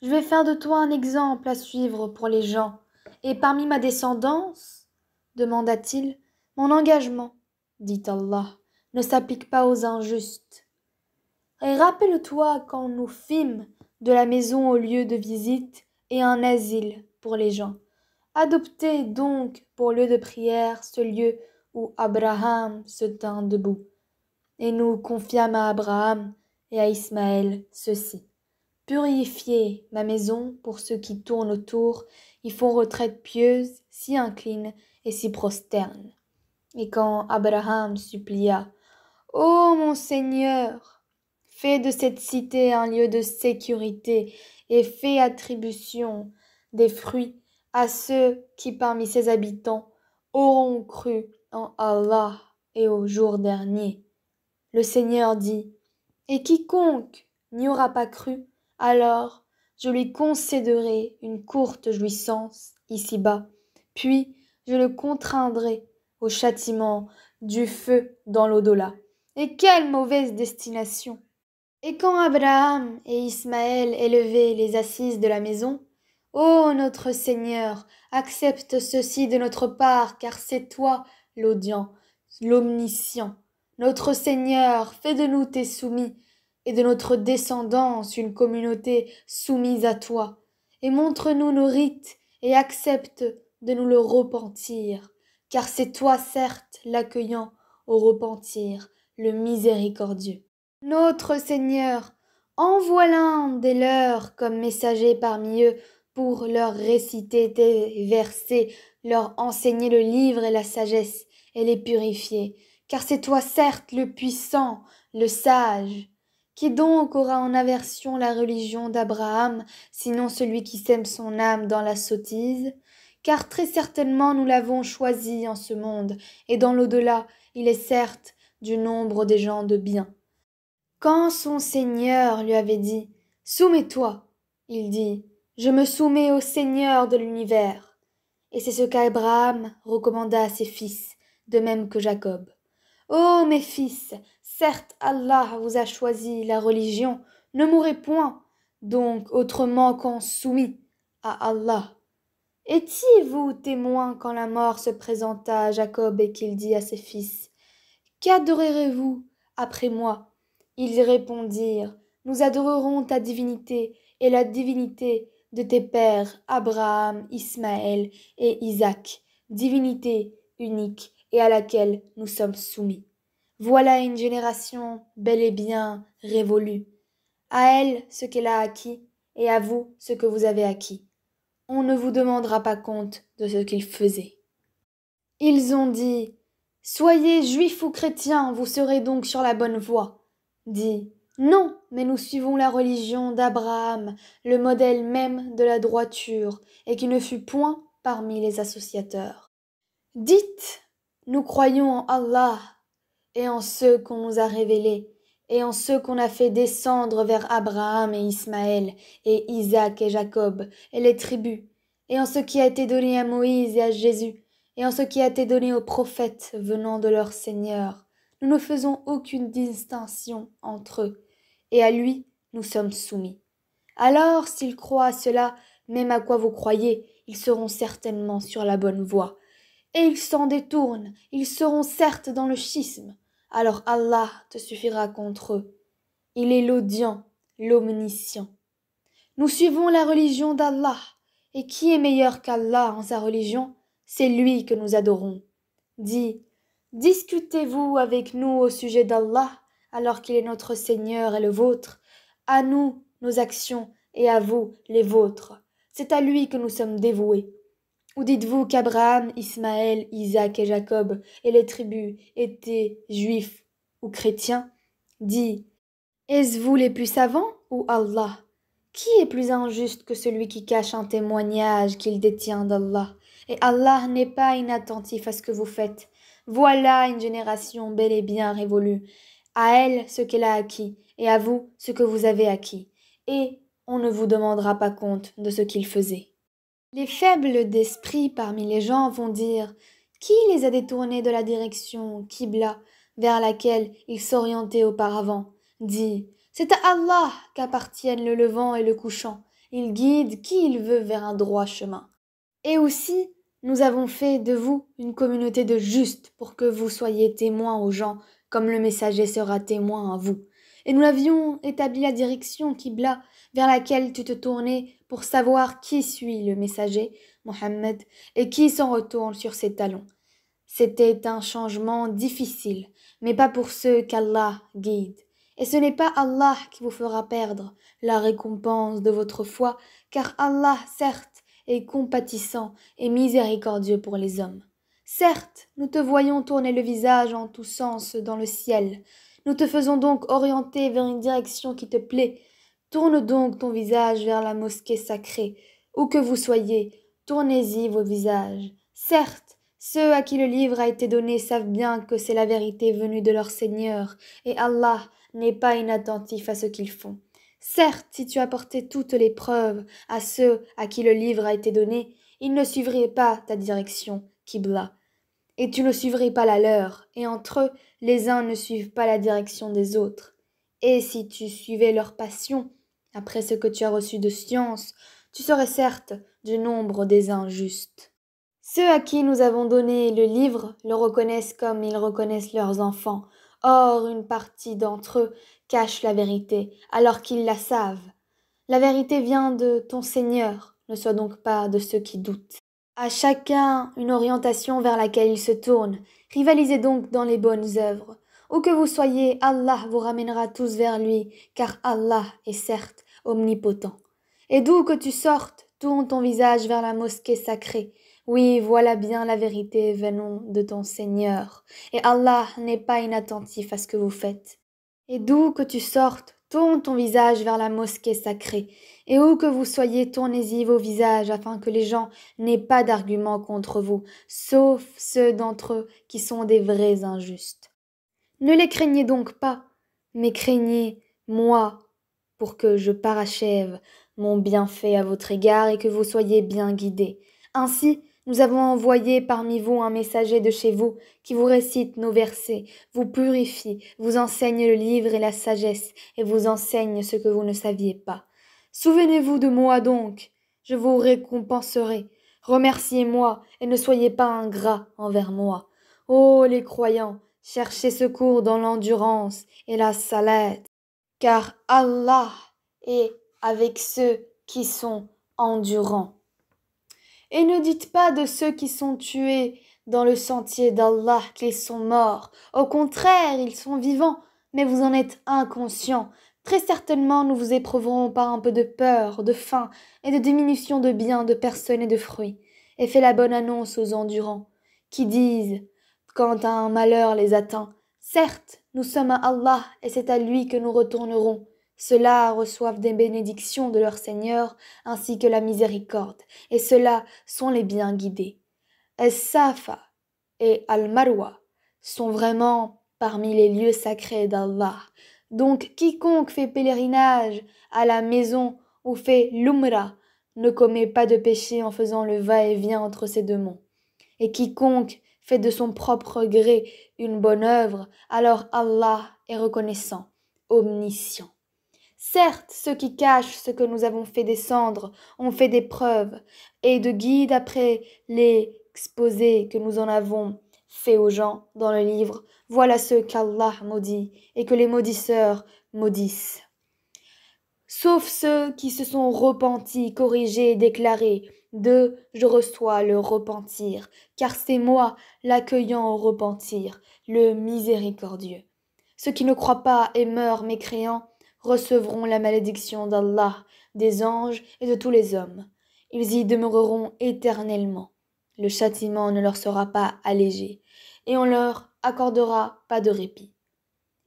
je vais faire de toi un exemple à suivre pour les gens. Et parmi ma descendance, demanda-t-il, mon engagement, dit Allah, ne s'applique pas aux injustes. Et rappelle-toi quand nous fîmes de la maison au lieu de visite et un asile pour les gens. Adoptez donc pour lieu de prière ce lieu où Abraham se tint debout. Et nous confiâmes à Abraham et à Ismaël ceci. Purifiez ma maison pour ceux qui tournent autour, y font retraite pieuse, s'y inclinent et s'y prosternent. Et quand Abraham supplia, ô mon Seigneur, fais de cette cité un lieu de sécurité et fais attribution des fruits à ceux qui parmi ses habitants auront cru en Allah et au jour dernier. Le Seigneur dit, et quiconque n'y aura pas cru, alors je lui concéderai une courte jouissance ici-bas, puis je le contraindrai au châtiment du feu dans l'au-delà. Et quelle mauvaise destination! Et quand Abraham et Ismaël élevaient les assises de la maison, ô notre Seigneur, accepte ceci de notre part, car c'est toi l'audient, l'omniscient. Notre Seigneur, fais de nous tes soumis, et de notre descendance une communauté soumise à toi. Et montre-nous nos rites, et accepte de nous le repentir, car c'est toi, certes, l'accueillant au repentir, le miséricordieux. Notre Seigneur, envoie l'un des leurs comme messager parmi eux pour leur réciter tes versets, leur enseigner le livre et la sagesse, et les purifier. Car c'est toi, certes, le puissant, le sage. Qui donc aura en aversion la religion d'Abraham, sinon celui qui sème son âme dans la sottise? Car très certainement nous l'avons choisi en ce monde, et dans l'au-delà, il est certes du nombre des gens de bien. Quand son Seigneur lui avait dit « Soumets-toi », il dit « Je me soumets au Seigneur de l'univers ». Et c'est ce qu'Abraham recommanda à ses fils, de même que Jacob. « Ô mes fils, certes Allah vous a choisi la religion, ne mourrez point, donc autrement qu'en soumis à Allah. » Étiez-vous témoin quand la mort se présenta à Jacob et qu'il dit à ses fils « Qu'adorerez-vous après moi ?» Ils répondirent, nous adorerons ta divinité et la divinité de tes pères Abraham, Ismaël et Isaac, divinité unique et à laquelle nous sommes soumis. Voilà une génération bel et bien révolue. À elle ce qu'elle a acquis et à vous ce que vous avez acquis. On ne vous demandera pas compte de ce qu'ils faisaient. Ils ont dit, soyez juifs ou chrétiens, vous serez donc sur la bonne voie. Dit, non, mais nous suivons la religion d'Abraham, le modèle même de la droiture, et qui ne fut point parmi les associateurs. Dites, nous croyons en Allah, et en ceux qu'on nous a révélés, et en ceux qu'on a fait descendre vers Abraham et Ismaël, et Isaac et Jacob, et les tribus, et en ce qui a été donné à Moïse et à Jésus, et en ce qui a été donné aux prophètes venant de leur Seigneur. Nous ne faisons aucune distinction entre eux, et à lui nous sommes soumis. Alors, s'ils croient à cela, même à quoi vous croyez, ils seront certainement sur la bonne voie. Et ils s'en détournent, ils seront certes dans le schisme. Alors Allah te suffira contre eux. Il est l'audient, l'omniscient. Nous suivons la religion d'Allah, et qui est meilleur qu'Allah en sa religion? C'est lui que nous adorons. dit: Discutez-vous avec nous au sujet d'Allah, alors qu'il est notre Seigneur et le vôtre, à nous nos actions et à vous les vôtres. C'est à lui que nous sommes dévoués. Ou dites-vous qu'Abraham, Ismaël, Isaac et Jacob et les tribus étaient juifs ou chrétiens? Dit: Est-ce vous les plus savants ou Allah? Qui est plus injuste que celui qui cache un témoignage qu'il détient d'Allah? Et Allah n'est pas inattentif à ce que vous faites. Voilà une génération bel et bien révolue. À elle ce qu'elle a acquis, et à vous ce que vous avez acquis. Et on ne vous demandera pas compte de ce qu'ils faisaient. Les faibles d'esprit parmi les gens vont dire: Qui les a détournés de la direction Qibla vers laquelle ils s'orientaient auparavant? Dit: C'est à Allah qu'appartiennent le levant et le couchant. Il guide qui il veut vers un droit chemin. Et aussi, nous avons fait de vous une communauté de justes pour que vous soyez témoins aux gens, comme le messager sera témoin à vous. Et nous avions établi la direction Qibla vers laquelle tu te tournais pour savoir qui suit le messager, Mohammed, et qui s'en retourne sur ses talons. C'était un changement difficile, mais pas pour ceux qu'Allah guide. Et ce n'est pas Allah qui vous fera perdre la récompense de votre foi, car Allah, certes, est compatissant et miséricordieux pour les hommes. Certes, nous te voyons tourner le visage en tous sens dans le ciel. Nous te faisons donc orienter vers une direction qui te plaît. Tourne donc ton visage vers la mosquée sacrée. Où que vous soyez, tournez-y vos visages. Certes, ceux à qui le livre a été donné savent bien que c'est la vérité venue de leur Seigneur, et Allah n'est pas inattentif à ce qu'ils font. Certes, si tu apportais toutes les preuves à ceux à qui le livre a été donné, ils ne suivraient pas ta direction, Qibla, et tu ne suivrais pas la leur, et entre eux, les uns ne suivent pas la direction des autres. Et si tu suivais leur passion, après ce que tu as reçu de science, tu serais certes du nombre des injustes. Ceux à qui nous avons donné le livre le reconnaissent comme ils reconnaissent leurs enfants. Or, une partie d'entre eux cache la vérité, alors qu'ils la savent. La vérité vient de ton Seigneur, ne sois donc pas de ceux qui doutent. À chacun une orientation vers laquelle il se tourne. Rivalisez donc dans les bonnes œuvres. Où que vous soyez, Allah vous ramènera tous vers lui, car Allah est certes omnipotent. Et d'où que tu sortes, tourne ton visage vers la mosquée sacrée. Oui, voilà bien la vérité venant de ton Seigneur. Et Allah n'est pas inattentif à ce que vous faites. Et d'où que tu sortes, tourne ton visage vers la mosquée sacrée. Et où que vous soyez, tournez-y vos visages, afin que les gens n'aient pas d'arguments contre vous, sauf ceux d'entre eux qui sont des vrais injustes. Ne les craignez donc pas, mais craignez moi, pour que je parachève mon bienfait à votre égard et que vous soyez bien guidés. Ainsi, nous avons envoyé parmi vous un messager de chez vous qui vous récite nos versets, vous purifie, vous enseigne le livre et la sagesse, et vous enseigne ce que vous ne saviez pas. Souvenez-vous de moi donc, je vous récompenserai. Remerciez-moi et ne soyez pas ingrats envers moi. Ô les croyants, cherchez secours dans l'endurance et la salat, car Allah est avec ceux qui sont endurants. Et ne dites pas de ceux qui sont tués dans le sentier d'Allah qu'ils sont morts. Au contraire, ils sont vivants, mais vous en êtes inconscients. Très certainement, nous vous éprouverons par un peu de peur, de faim et de diminution de biens, de personnes et de fruits. Et fais la bonne annonce aux endurants, qui disent, quand un malheur les atteint, certes, nous sommes à Allah et c'est à lui que nous retournerons. Ceux-là reçoivent des bénédictions de leur Seigneur ainsi que la miséricorde, et ceux-là sont les bien guidés. As-Safa et Al-Marwa sont vraiment parmi les lieux sacrés d'Allah. Donc quiconque fait pèlerinage à la maison ou fait l'Umrah ne commet pas de péché en faisant le va-et-vient entre ces deux monts. Et quiconque fait de son propre gré une bonne œuvre, alors Allah est reconnaissant, omniscient. Certes, ceux qui cachent ce que nous avons fait descendre ont fait des preuves, et de guide après les exposés que nous en avons fait aux gens dans le livre, voilà ceux qu'Allah maudit et que les maudisseurs maudissent. Sauf ceux qui se sont repentis, corrigés, déclarés, 2. Je reçois le repentir, car c'est moi l'accueillant au repentir, le miséricordieux. Ceux qui ne croient pas et meurent mécréants recevront la malédiction d'Allah, des anges et de tous les hommes. Ils y demeureront éternellement. Le châtiment ne leur sera pas allégé, et on leur accordera pas de répit.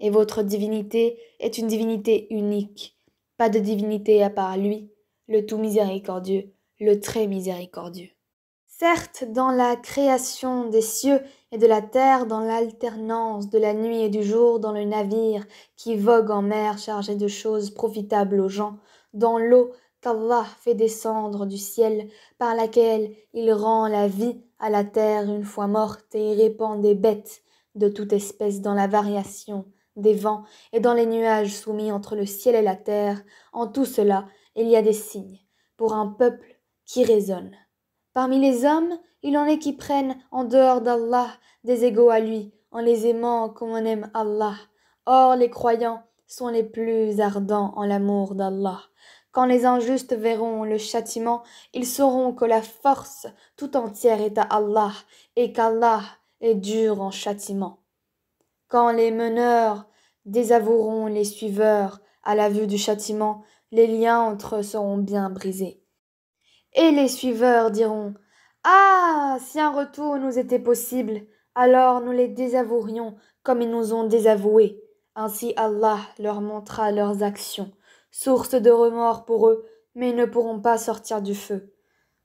Et votre divinité est une divinité unique, pas de divinité à part lui, le tout miséricordieux, le très miséricordieux. Certes, dans la création des cieux et de la terre, dans l'alternance de la nuit et du jour, dans le navire qui vogue en mer chargé de choses profitables aux gens, dans l'eau qu'Allah fait descendre du ciel, par laquelle il rend la vie à la terre une fois morte et répand des bêtes de toute espèce dans la variation des vents et dans les nuages soumis entre le ciel et la terre, en tout cela il y a des signes pour un peuple qui raisonne. Parmi les hommes, il en est qui prennent en dehors d'Allah des égaux à lui, en les aimant comme on aime Allah. Or, les croyants sont les plus ardents en l'amour d'Allah. Quand les injustes verront le châtiment, ils sauront que la force tout entière est à Allah et qu'Allah est dur en châtiment. Quand les meneurs désavoueront les suiveurs à la vue du châtiment, les liens entre eux seront bien brisés. Et les suiveurs diront « Ah, si un retour nous était possible, alors nous les désavouerions comme ils nous ont désavoués. Ainsi Allah leur montrera leurs actions, source de remords pour eux, mais ils ne pourront pas sortir du feu.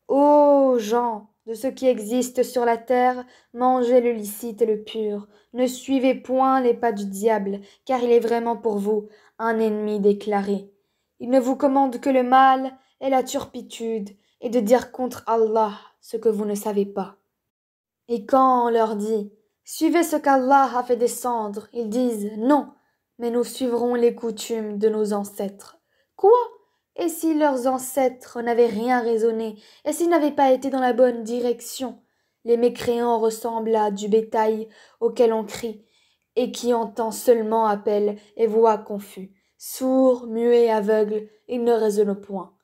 Ô gens, de ce qui existe sur la terre, mangez le licite et le pur. Ne suivez point les pas du diable, car il est vraiment pour vous un ennemi déclaré. Il ne vous commande que le mal et la turpitude, et de dire contre Allah ce que vous ne savez pas. Et quand on leur dit « Suivez ce qu'Allah a fait descendre », ils disent « Non, mais nous suivrons les coutumes de nos ancêtres. » Quoi? Et si leurs ancêtres n'avaient rien raisonné, et s'ils n'avaient pas été dans la bonne direction? Les mécréants ressemblent à du bétail auquel on crie, et qui entend seulement appel et voix confus. Sourds, muets, aveugles, ils ne raisonnent point.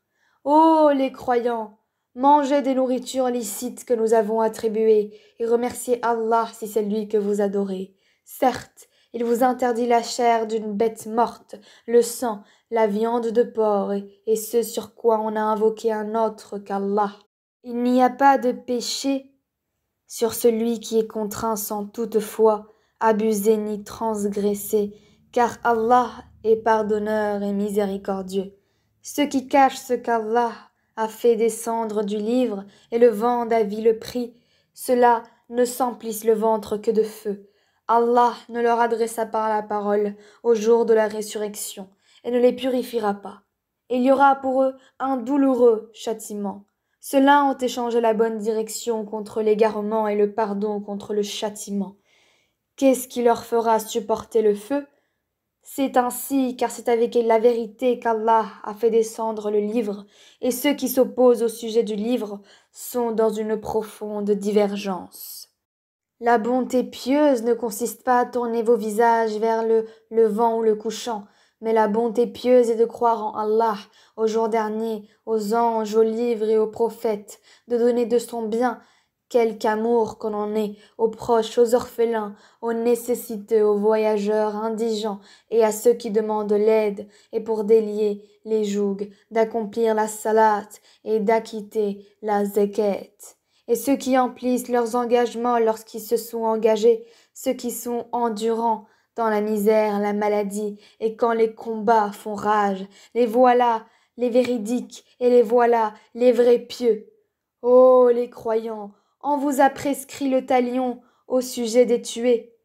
Ô les croyants, mangez des nourritures licites que nous avons attribuées et remerciez Allah si c'est lui que vous adorez. Certes, il vous interdit la chair d'une bête morte, le sang, la viande de porc et ce sur quoi on a invoqué un autre qu'Allah. Il n'y a pas de péché sur celui qui est contraint sans toutefois abuser ni transgresser, car Allah est pardonneur et miséricordieux. Ceux qui cachent ce qu'Allah a fait descendre du livre et le vendent à vil prix, ceux-là ne s'emplissent le ventre que de feu. Allah ne leur adressa pas la parole au jour de la résurrection et ne les purifiera pas. Il y aura pour eux un douloureux châtiment. Ceux-là ont échangé la bonne direction contre l'égarement et le pardon contre le châtiment. Qu'est-ce qui leur fera supporter le feu? C'est ainsi, car c'est avec la vérité qu'Allah a fait descendre le livre, et ceux qui s'opposent au sujet du livre sont dans une profonde divergence. La bonté pieuse ne consiste pas à tourner vos visages vers le levant ou le couchant, mais la bonté pieuse est de croire en Allah, au jour dernier, aux anges, aux livres et aux prophètes, de donner de son bien, quelque amour qu'on en ait, aux proches, aux orphelins, aux nécessiteux, aux voyageurs indigents et à ceux qui demandent l'aide, et pour délier les jougs, d'accomplir la salat et d'acquitter la zakat. Et ceux qui emplissent leurs engagements lorsqu'ils se sont engagés, ceux qui sont endurants dans la misère, la maladie, et quand les combats font rage, les voilà, les véridiques, et les voilà, les vrais pieux. Ô les croyants, on vous a prescrit le talion au sujet des tués.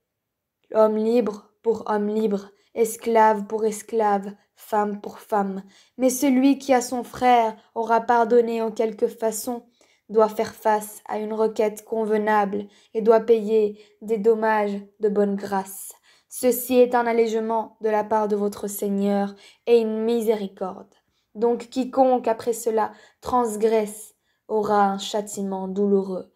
Homme libre pour homme libre, esclave pour esclave, femme pour femme. Mais celui qui a son frère aura pardonné en quelque façon, doit faire face à une requête convenable et doit payer des dommages de bonne grâce. Ceci est un allègement de la part de votre Seigneur et une miséricorde. Donc quiconque après cela transgresse aura un châtiment douloureux.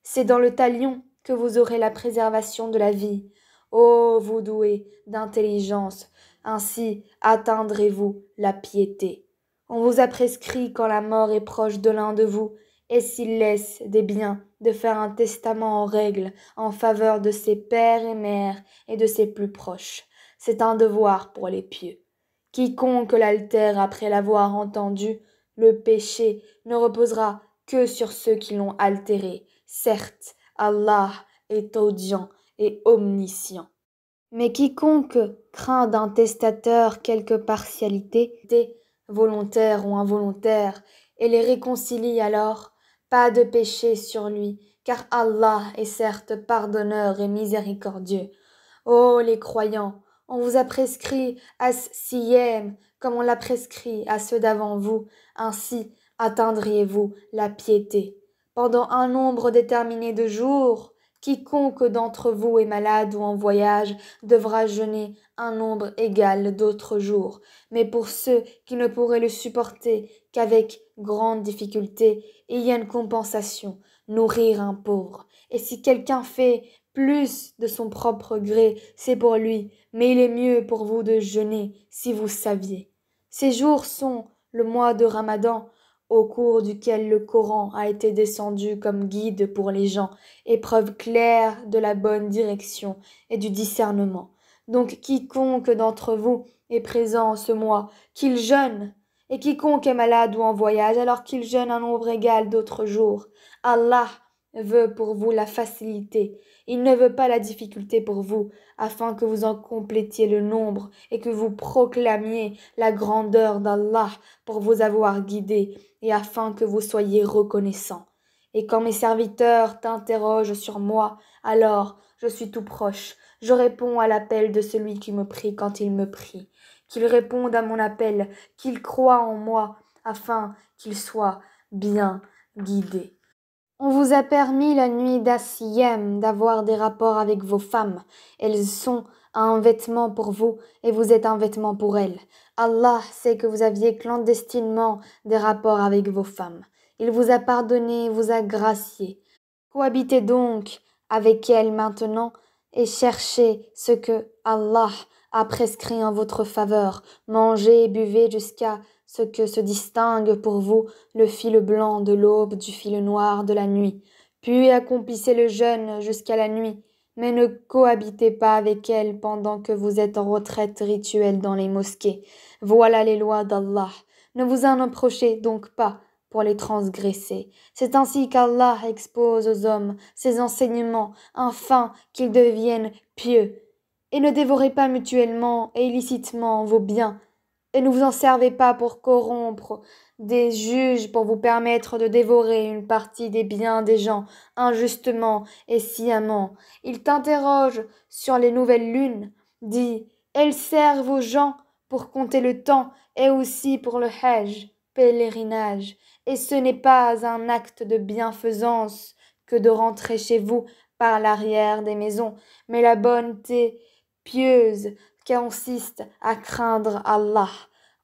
C'est dans le talion que vous aurez la préservation de la vie. Ô vous doués d'intelligence, ainsi atteindrez-vous la piété. On vous a prescrit quand la mort est proche de l'un de vous, et s'il laisse des biens, de faire un testament en règle en faveur de ses pères et mères et de ses plus proches. C'est un devoir pour les pieux. Quiconque l'altère après l'avoir entendu, le péché ne reposera que sur ceux qui l'ont altéré. Certes, Allah est audient et omniscient. Mais quiconque craint d'un testateur quelque partialité, volontaire ou involontaire, et les réconcilie alors, pas de péché sur lui, car Allah est certes pardonneur et miséricordieux. Ô les croyants, on vous a prescrit as-siyem, comme on l'a prescrit à ceux d'avant vous, ainsi atteindriez-vous la piété. Pendant un nombre déterminé de jours, quiconque d'entre vous est malade ou en voyage devra jeûner un nombre égal d'autres jours. Mais pour ceux qui ne pourraient le supporter qu'avec grande difficulté, il y a une compensation, nourrir un pauvre. Et si quelqu'un fait plus de son propre gré, c'est pour lui, mais il est mieux pour vous de jeûner, si vous saviez. Ces jours sont le mois de Ramadan, au cours duquel le Coran a été descendu comme guide pour les gens, et preuve claire de la bonne direction et du discernement. Donc quiconque d'entre vous est présent en ce mois, qu'il jeûne, et quiconque est malade ou en voyage, alors qu'il jeûne un nombre égal d'autres jours. Allah veut pour vous la facilité, il ne veut pas la difficulté pour vous, afin que vous en complétiez le nombre et que vous proclamiez la grandeur d'Allah pour vous avoir guidé et afin que vous soyez reconnaissants. Et quand mes serviteurs t'interrogent sur moi, alors je suis tout proche, je réponds à l'appel de celui qui me prie quand il me prie, qu'il réponde à mon appel, qu'il croie en moi, afin qu'il soit bien guidé. On vous a permis la nuit d'Assiyem d'avoir des rapports avec vos femmes. Elles sont un vêtement pour vous et vous êtes un vêtement pour elles. Allah sait que vous aviez clandestinement des rapports avec vos femmes. Il vous a pardonné, vous a gracié. Cohabitez donc avec elles maintenant et cherchez ce que Allah a prescrit en votre faveur. Mangez et buvez jusqu'à ce que se distingue pour vous le fil blanc de l'aube du fil noir de la nuit. Puis accomplissez le jeûne jusqu'à la nuit, mais ne cohabitez pas avec elle pendant que vous êtes en retraite rituelle dans les mosquées. Voilà les lois d'Allah. Ne vous en approchez donc pas pour les transgresser. C'est ainsi qu'Allah expose aux hommes ses enseignements, afin qu'ils deviennent pieux. Et ne dévorez pas mutuellement et illicitement vos biens, et ne vous en servez pas pour corrompre des juges pour vous permettre de dévorer une partie des biens des gens injustement et sciemment. Ils t'interrogent sur les nouvelles lunes. Dis, elles servent aux gens pour compter le temps et aussi pour le hajj, pèlerinage. Et ce n'est pas un acte de bienfaisance que de rentrer chez vous par l'arrière des maisons, mais la bonté pieuse consiste à craindre Allah.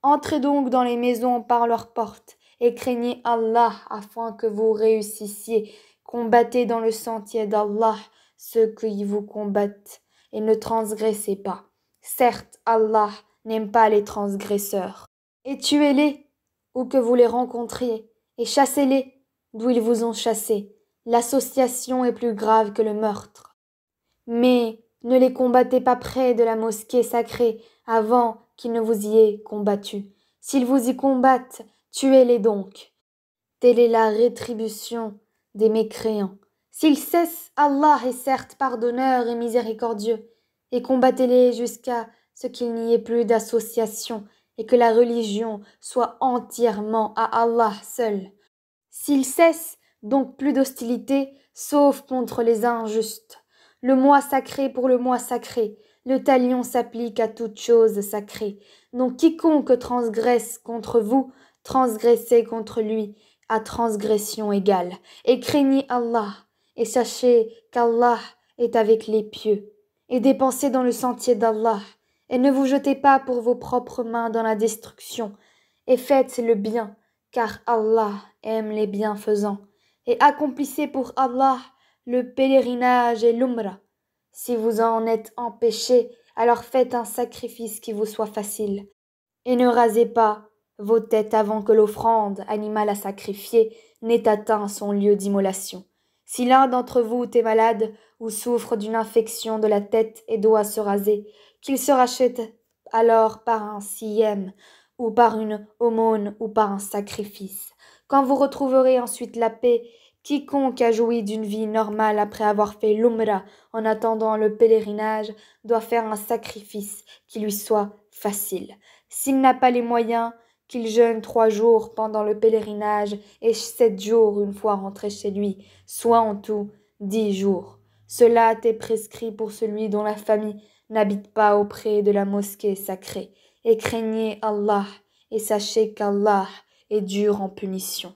Entrez donc dans les maisons par leurs portes et craignez Allah afin que vous réussissiez. Combattez dans le sentier d'Allah ceux qui vous combattent et ne transgressez pas. Certes, Allah n'aime pas les transgresseurs. Et tuez-les où que vous les rencontriez et chassez-les d'où ils vous ont chassés. L'association est plus grave que le meurtre. Mais ne les combattez pas près de la mosquée sacrée avant qu'ils ne vous y aient combattu. S'ils vous y combattent, tuez-les donc. Telle est la rétribution des mécréants. S'ils cessent, Allah est certes pardonneur et miséricordieux, et combattez-les jusqu'à ce qu'il n'y ait plus d'association et que la religion soit entièrement à Allah seul. S'ils cessent, donc plus d'hostilité, sauf contre les injustes. Le mois sacré pour le mois sacré, le talion s'applique à toute chose sacrée. Donc quiconque transgresse contre vous, transgressez contre lui, à transgression égale. Et craignez Allah, et sachez qu'Allah est avec les pieux. Et dépensez dans le sentier d'Allah, et ne vous jetez pas pour vos propres mains dans la destruction, et faites le bien, car Allah aime les bienfaisants. Et accomplissez pour Allah le pèlerinage et l'umrah. Si vous en êtes empêché, alors faites un sacrifice qui vous soit facile. Et ne rasez pas vos têtes avant que l'offrande, animal à sacrifier, n'ait atteint son lieu d'immolation. Si l'un d'entre vous est malade ou souffre d'une infection de la tête et doit se raser, qu'il se rachète alors par un siyem, ou par une aumône, ou par un sacrifice. Quand vous retrouverez ensuite la paix, quiconque a joui d'une vie normale après avoir fait l'umrah en attendant le pèlerinage doit faire un sacrifice qui lui soit facile. S'il n'a pas les moyens, qu'il jeûne 3 jours pendant le pèlerinage et 7 jours une fois rentré chez lui, soit en tout 10 jours. Cela est prescrit pour celui dont la famille n'habite pas auprès de la mosquée sacrée. Et craignez Allah, et sachez qu'Allah est dur en punition.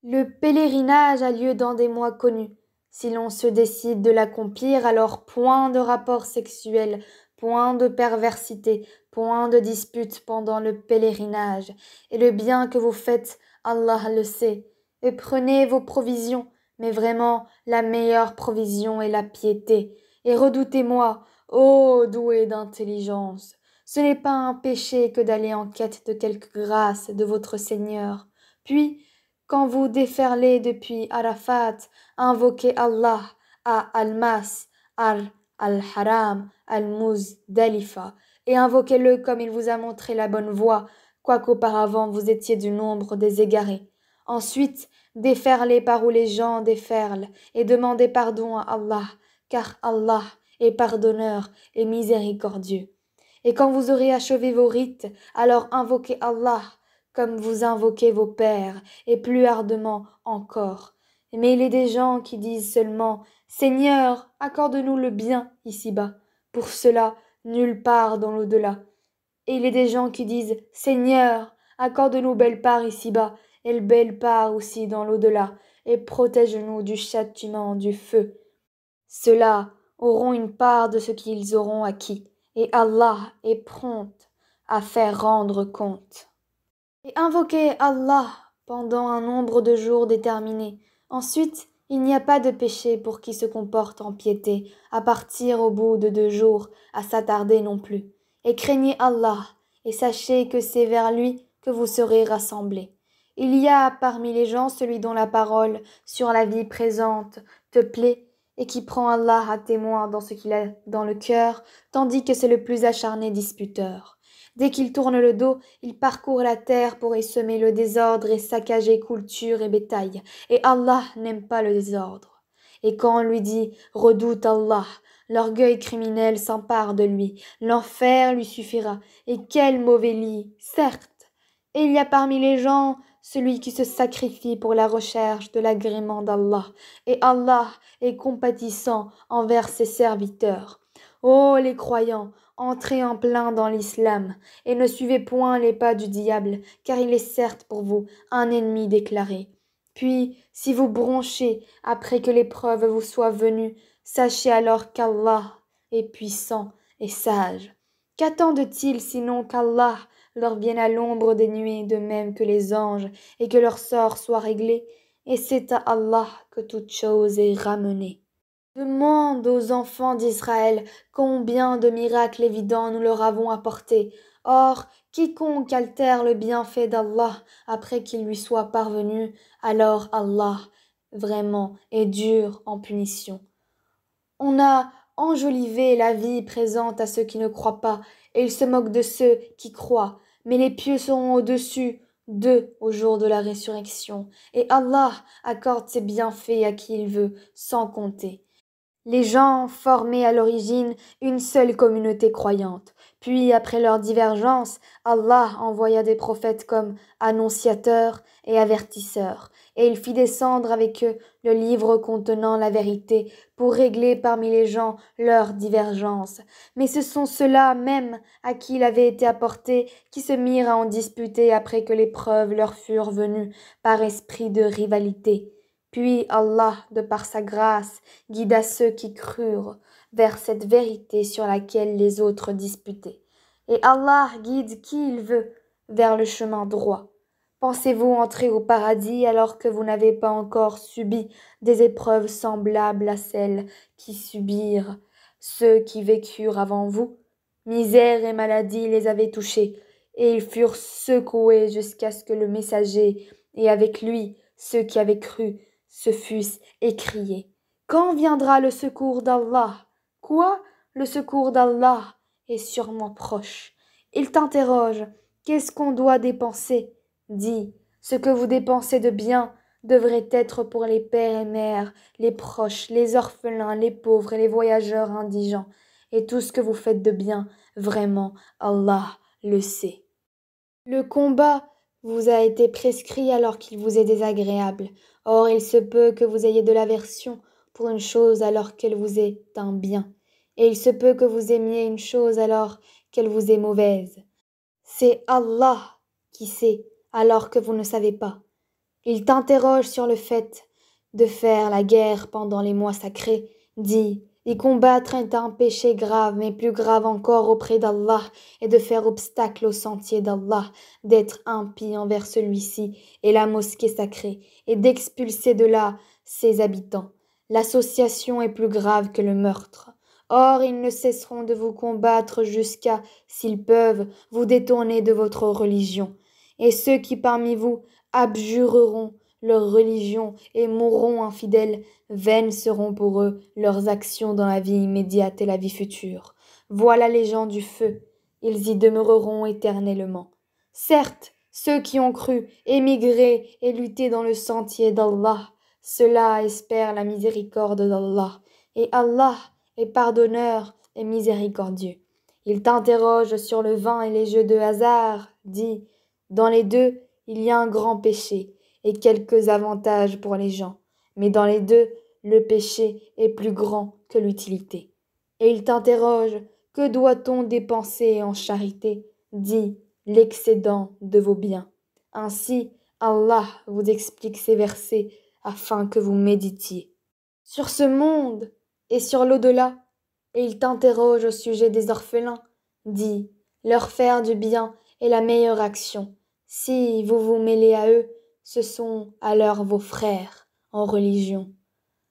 Le pèlerinage a lieu dans des mois connus. Si l'on se décide de l'accomplir, alors point de rapport sexuel, point de perversité, point de dispute pendant le pèlerinage. Et le bien que vous faites, Allah le sait. Et prenez vos provisions, mais vraiment la meilleure provision est la piété. Et redoutez-moi, ô doué d'intelligence. Ce n'est pas un péché que d'aller en quête de quelque grâce de votre Seigneur. Puis, quand vous déferlez depuis Arafat, invoquez Allah à Al-Mas, Al-Haram, Al-Muzdalifa, et invoquez-le comme il vous a montré la bonne voie, quoiqu'auparavant vous étiez du nombre des égarés. Ensuite, déferlez par où les gens déferlent, et demandez pardon à Allah, car Allah est pardonneur et miséricordieux. Et quand vous aurez achevé vos rites, alors invoquez Allah, comme vous invoquez vos pères, et plus ardemment encore. Mais il est des gens qui disent seulement « Seigneur, accorde-nous le bien ici-bas ». Pour cela, nulle part dans l'au-delà. Et il est des gens qui disent « Seigneur, accorde-nous belle part ici-bas, et belle part aussi dans l'au-delà, et protège-nous du châtiment du feu ». Ceux-là auront une part de ce qu'ils auront acquis, et Allah est prompt à faire rendre compte. Et invoquez Allah pendant un nombre de jours déterminé. Ensuite, il n'y a pas de péché pour qui se comporte en piété, à partir au bout de 2 jours, à s'attarder non plus. Et craignez Allah, et sachez que c'est vers lui que vous serez rassemblés. Il y a parmi les gens celui dont la parole sur la vie présente te plaît, et qui prend Allah à témoin dans ce qu'il a dans le cœur, tandis que c'est le plus acharné disputeur. Dès qu'il tourne le dos, il parcourt la terre pour y semer le désordre et saccager culture et bétail. Et Allah n'aime pas le désordre. Et quand on lui dit « Redoute Allah », l'orgueil criminel s'empare de lui. L'enfer lui suffira. Et quel mauvais lit, certes. Et il y a parmi les gens celui qui se sacrifie pour la recherche de l'agrément d'Allah. Et Allah est compatissant envers ses serviteurs. Ô les croyants, entrez en plein dans l'islam, et ne suivez point les pas du diable, car il est certes pour vous un ennemi déclaré. Puis, si vous bronchez après que l'épreuve vous soit venue, sachez alors qu'Allah est puissant et sage. Qu'attendent-ils sinon qu'Allah leur vienne à l'ombre des nuées de même que les anges, et que leur sort soit réglé? Et c'est à Allah que toute chose est ramenée. Demande aux enfants d'Israël combien de miracles évidents nous leur avons apportés. Or, quiconque altère le bienfait d'Allah après qu'il lui soit parvenu, alors Allah, vraiment, est dur en punition. On a enjolivé la vie présente à ceux qui ne croient pas, et ils se moquent de ceux qui croient. Mais les pieux seront au-dessus d'eux au jour de la résurrection, et Allah accorde ses bienfaits à qui il veut, sans compter. Les gens formaient à l'origine une seule communauté croyante. Puis, après leur divergence, Allah envoya des prophètes comme annonciateurs et avertisseurs, et il fit descendre avec eux le livre contenant la vérité pour régler parmi les gens leurs divergences. Mais ce sont ceux-là même à qui il avait été apporté qui se mirent à en disputer après que les preuves leur furent venues par esprit de rivalité. Puis Allah, de par sa grâce, guida ceux qui crurent vers cette vérité sur laquelle les autres disputaient. Et Allah guide qui il veut vers le chemin droit. Pensez-vous entrer au paradis alors que vous n'avez pas encore subi des épreuves semblables à celles qui subirent ceux qui vécurent avant vous? Misère et maladie les avaient touchés, et ils furent secoués jusqu'à ce que le messager, et avec lui ceux qui avaient cru, se fussent écriés. Quand viendra le secours d'Allah? Quoi? Le secours d'Allah est sûrement proche. Il t'interroge, qu'est-ce qu'on doit dépenser? Dis, ce que vous dépensez de bien devrait être pour les pères et mères, les proches, les orphelins, les pauvres et les voyageurs indigents. Et tout ce que vous faites de bien, vraiment, Allah le sait. Le combat vous a été prescrit alors qu'il vous est désagréable. Or, il se peut que vous ayez de l'aversion pour une chose alors qu'elle vous est un bien. Et il se peut que vous aimiez une chose alors qu'elle vous est mauvaise. C'est Allah qui sait alors que vous ne savez pas. Il t'interroge sur le fait de faire la guerre pendant les mois sacrés. Dis, y combattre est un péché grave, mais plus grave encore auprès d'Allah, et de faire obstacle au sentier d'Allah, d'être impie envers celui-ci et la mosquée sacrée, et d'expulser de là ses habitants. L'association est plus grave que le meurtre. Or, ils ne cesseront de vous combattre jusqu'à, s'ils peuvent, vous détourner de votre religion. Et ceux qui parmi vous abjureront leur religion et mourront infidèles, vaines seront pour eux leurs actions dans la vie immédiate et la vie future. Voilà les gens du feu, ils y demeureront éternellement. Certes, ceux qui ont cru, émigré et lutté dans le sentier d'Allah, ceux-là espèrent la miséricorde d'Allah, et Allah est pardonneur et miséricordieux. Il t'interroge sur le vin et les jeux de hasard, dit, dans les deux, il y a un grand péché et quelques avantages pour les gens, mais dans les deux, le péché est plus grand que l'utilité. Et il t'interroge, que doit-on dépenser en charité? Dis, l'excédent de vos biens. Ainsi, Allah vous explique ces versets afin que vous méditiez sur ce monde et sur l'au-delà, et il t'interroge au sujet des orphelins. Dis, leur faire du bien est la meilleure action. Si vous vous mêlez à eux, ce sont alors vos frères en religion.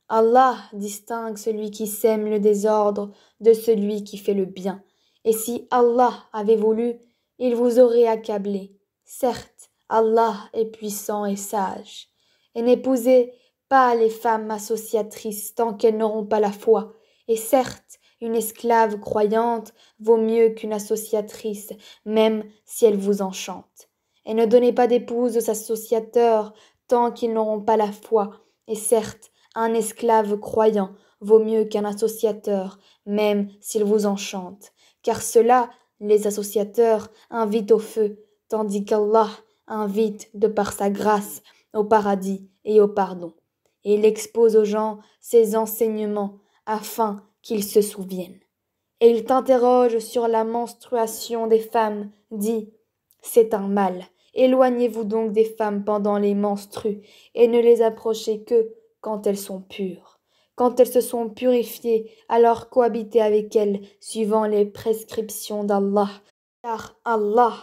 Allah distingue celui qui sème le désordre de celui qui fait le bien. Et si Allah avait voulu, il vous aurait accablé. Certes, Allah est puissant et sage. Et n'épousez pas les femmes associatrices tant qu'elles n'auront pas la foi. Et certes, une esclave croyante vaut mieux qu'une associatrice, même si elle vous enchante. Et ne donnez pas d'épouse aux associateurs tant qu'ils n'auront pas la foi. Et certes, un esclave croyant vaut mieux qu'un associateur, même s'il vous enchante. Car ceux-là, les associateurs, invitent au feu, tandis qu'Allah invite, de par sa grâce, au paradis et au pardon. Et il expose aux gens ses enseignements afin qu'ils se souviennent. Et il t'interroge sur la menstruation des femmes, dit, c'est un mal. Éloignez-vous donc des femmes pendant les menstrues et ne les approchez que quand elles sont pures. Quand elles se sont purifiées, alors cohabitez avec elles suivant les prescriptions d'Allah. Car Allah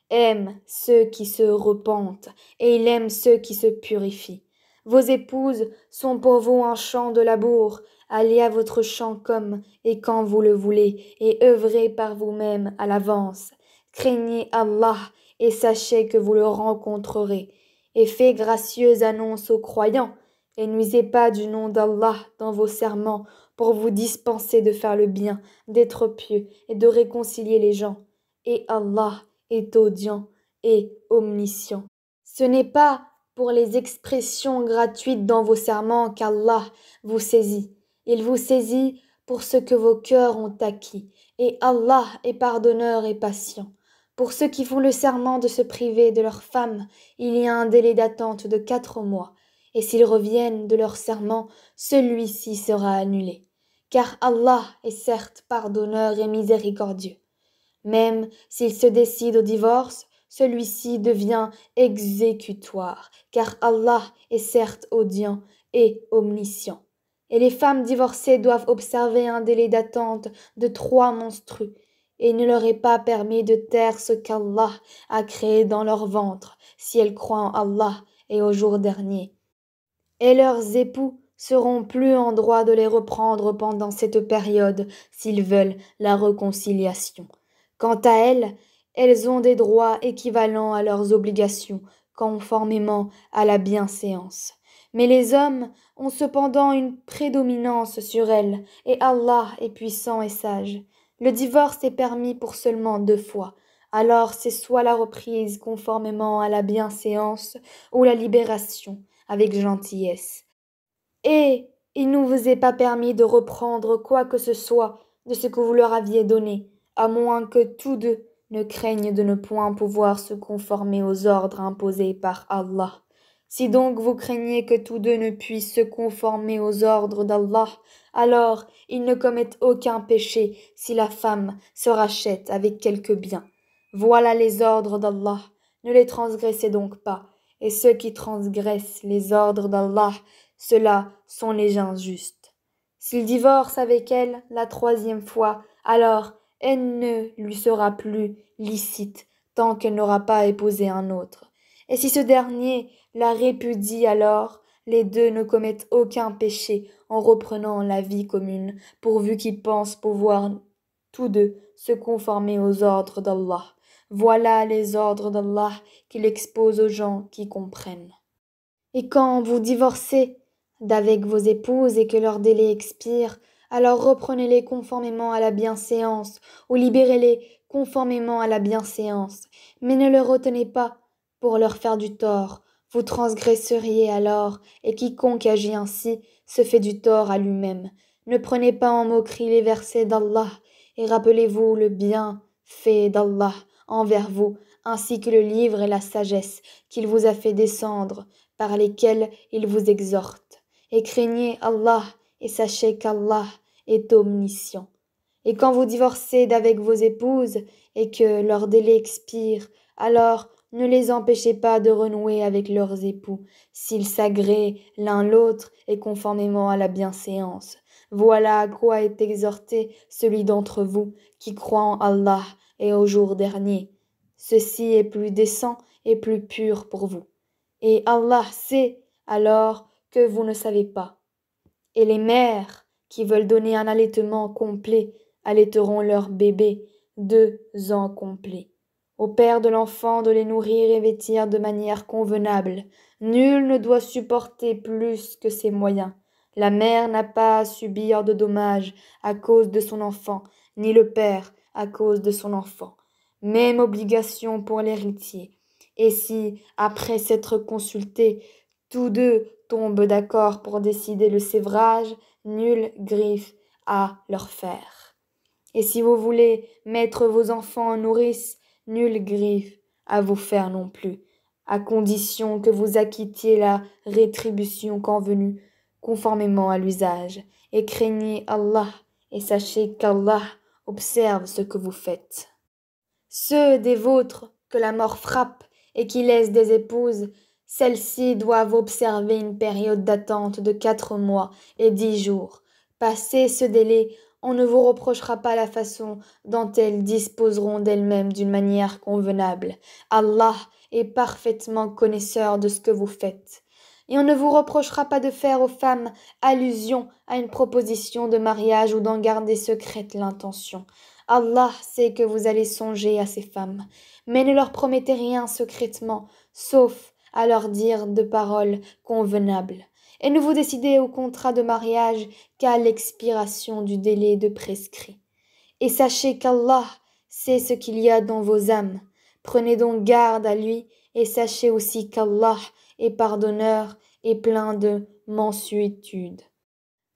aime ceux qui se repentent et il aime ceux qui se purifient. Vos épouses sont pour vous un champ de labour. Allez à votre champ comme et quand vous le voulez et œuvrez par vous-même à l'avance. Craignez Allah et sachez que vous le rencontrerez. Et faites gracieuse annonce aux croyants et nuisez pas du nom d'Allah dans vos serments pour vous dispenser de faire le bien, d'être pieux et de réconcilier les gens. Et Allah est audient et omniscient. Ce n'est pas pour les expressions gratuites dans vos serments qu'Allah vous saisit. Il vous saisit pour ce que vos cœurs ont acquis. Et Allah est pardonneur et patient. Pour ceux qui font le serment de se priver de leurs femmes, il y a un délai d'attente de 4 mois. Et s'ils reviennent de leur serment, celui-ci sera annulé. Car Allah est certes pardonneur et miséricordieux. Même s'il se décide au divorce, celui-ci devient exécutoire, car Allah est certes audient et omniscient. Et les femmes divorcées doivent observer un délai d'attente de 3 menstrues, et il ne leur est pas permis de taire ce qu'Allah a créé dans leur ventre, si elles croient en Allah et au jour dernier. Et leurs époux seront plus en droit de les reprendre pendant cette période s'ils veulent la réconciliation. Quant à elles, elles ont des droits équivalents à leurs obligations, conformément à la bienséance. Mais les hommes ont cependant une prédominance sur elles, et Allah est puissant et sage. Le divorce est permis pour seulement 2 fois. Alors c'est soit la reprise conformément à la bienséance, ou la libération avec gentillesse. Et il ne vous est pas permis de reprendre quoi que ce soit de ce que vous leur aviez donné, à moins que tous deux ne craignent de ne point pouvoir se conformer aux ordres imposés par Allah. Si donc vous craignez que tous deux ne puissent se conformer aux ordres d'Allah, alors ils ne commettent aucun péché si la femme se rachète avec quelque bien. Voilà les ordres d'Allah, ne les transgressez donc pas, et ceux qui transgressent les ordres d'Allah, ceux-là sont les injustes. S'il divorce avec elle la 3e fois, alors elle ne lui sera plus licite tant qu'elle n'aura pas épousé un autre. Et si ce dernier la répudie alors, les deux ne commettent aucun péché en reprenant la vie commune, pourvu qu'ils pensent pouvoir tous deux se conformer aux ordres d'Allah. Voilà les ordres d'Allah qu'il expose aux gens qui comprennent. Et quand vous divorcez d'avec vos épouses et que leur délai expire, alors reprenez-les conformément à la bienséance, ou libérez-les conformément à la bienséance, mais ne les retenez pas pour leur faire du tort. Vous transgresseriez alors, et quiconque agit ainsi se fait du tort à lui-même. Ne prenez pas en moquerie les versets d'Allah, et rappelez-vous le bien fait d'Allah envers vous, ainsi que le livre et la sagesse qu'il vous a fait descendre, par lesquels il vous exhorte. Et craignez Allah, et sachez qu'Allah est omniscient. Et quand vous divorcez d'avec vos épouses, et que leur délai expire, alors ne les empêchez pas de renouer avec leurs époux, s'ils s'agréent l'un l'autre et conformément à la bienséance. Voilà à quoi est exhorté celui d'entre vous qui croit en Allah et au jour dernier. Ceci est plus décent et plus pur pour vous. Et Allah sait alors que vous ne savez pas. Et les mères qui veulent donner un allaitement complet allaiteront leur bébé 2 ans complets. Au père de l'enfant de les nourrir et vêtir de manière convenable. Nul ne doit supporter plus que ses moyens. La mère n'a pas à subir de dommages à cause de son enfant, ni le père à cause de son enfant. Même obligation pour l'héritier. Et si, après s'être consultés, tous deux tombent d'accord pour décider le sévrage, nulle griffe à leur faire. Et si vous voulez mettre vos enfants en nourrice, nulle griffe à vous faire non plus, à condition que vous acquittiez la rétribution convenue, conformément à l'usage, et craignez Allah, et sachez qu'Allah observe ce que vous faites. Ceux des vôtres que la mort frappe et qui laissent des épouses, celles-ci doivent observer une période d'attente de 4 mois et 10 jours. Passé ce délai, on ne vous reprochera pas la façon dont elles disposeront d'elles-mêmes d'une manière convenable. Allah est parfaitement connaisseur de ce que vous faites. Et on ne vous reprochera pas de faire aux femmes allusion à une proposition de mariage ou d'en garder secrète l'intention. Allah sait que vous allez songer à ces femmes, mais ne leur promettez rien secrètement, sauf à leur dire de paroles convenables. Et ne vous décidez au contrat de mariage qu'à l'expiration du délai de prescrit. Et sachez qu'Allah sait ce qu'il y a dans vos âmes. Prenez donc garde à lui, et sachez aussi qu'Allah est pardonneur et plein de mansuétude.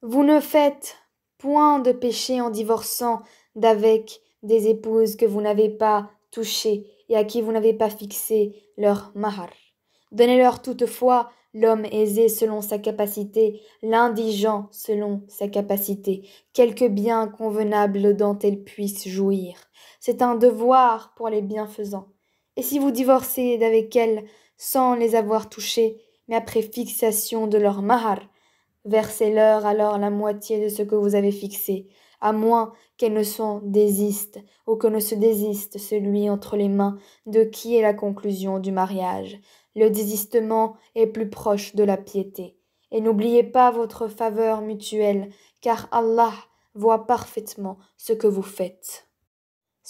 Vous ne faites point de péché en divorçant d'avec des épouses que vous n'avez pas touchées et à qui vous n'avez pas fixé leur mahar. Donnez-leur toutefois l'homme aisé selon sa capacité, l'indigent selon sa capacité, quelque bien convenable dont elles puissent jouir. C'est un devoir pour les bienfaisants. Et si vous divorcez d'avec elles sans les avoir touchées, mais après fixation de leur mahar, versez-leur alors la moitié de ce que vous avez fixé, à moins qu'elles ne s'en désistent, ou que ne se désiste celui entre les mains de qui est la conclusion du mariage. Le désistement est plus proche de la piété. Et n'oubliez pas votre faveur mutuelle, car Allah voit parfaitement ce que vous faites.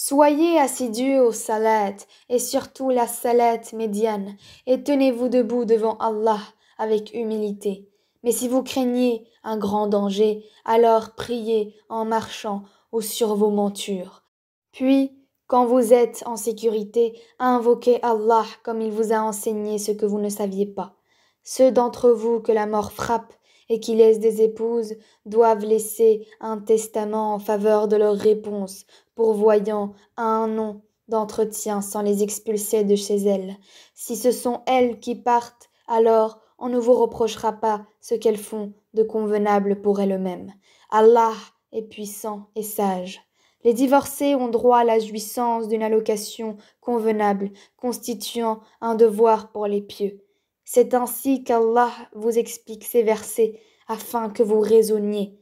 Soyez assidus au salat et surtout la salat médiane et tenez-vous debout devant Allah avec humilité. Mais si vous craignez un grand danger, alors priez en marchant ou sur vos montures. Puis, quand vous êtes en sécurité, invoquez Allah comme il vous a enseigné ce que vous ne saviez pas. Ceux d'entre vous que la mort frappe et qui laissent des épouses doivent laisser un testament en faveur de leur réponse, pourvoyant à un nom d'entretien sans les expulser de chez elles. Si ce sont elles qui partent, alors on ne vous reprochera pas ce qu'elles font de convenable pour elles-mêmes. Allah est puissant et sage. Les divorcés ont droit à la jouissance d'une allocation convenable, constituant un devoir pour les pieux. C'est ainsi qu'Allah vous explique ces versets, afin que vous raisonniez.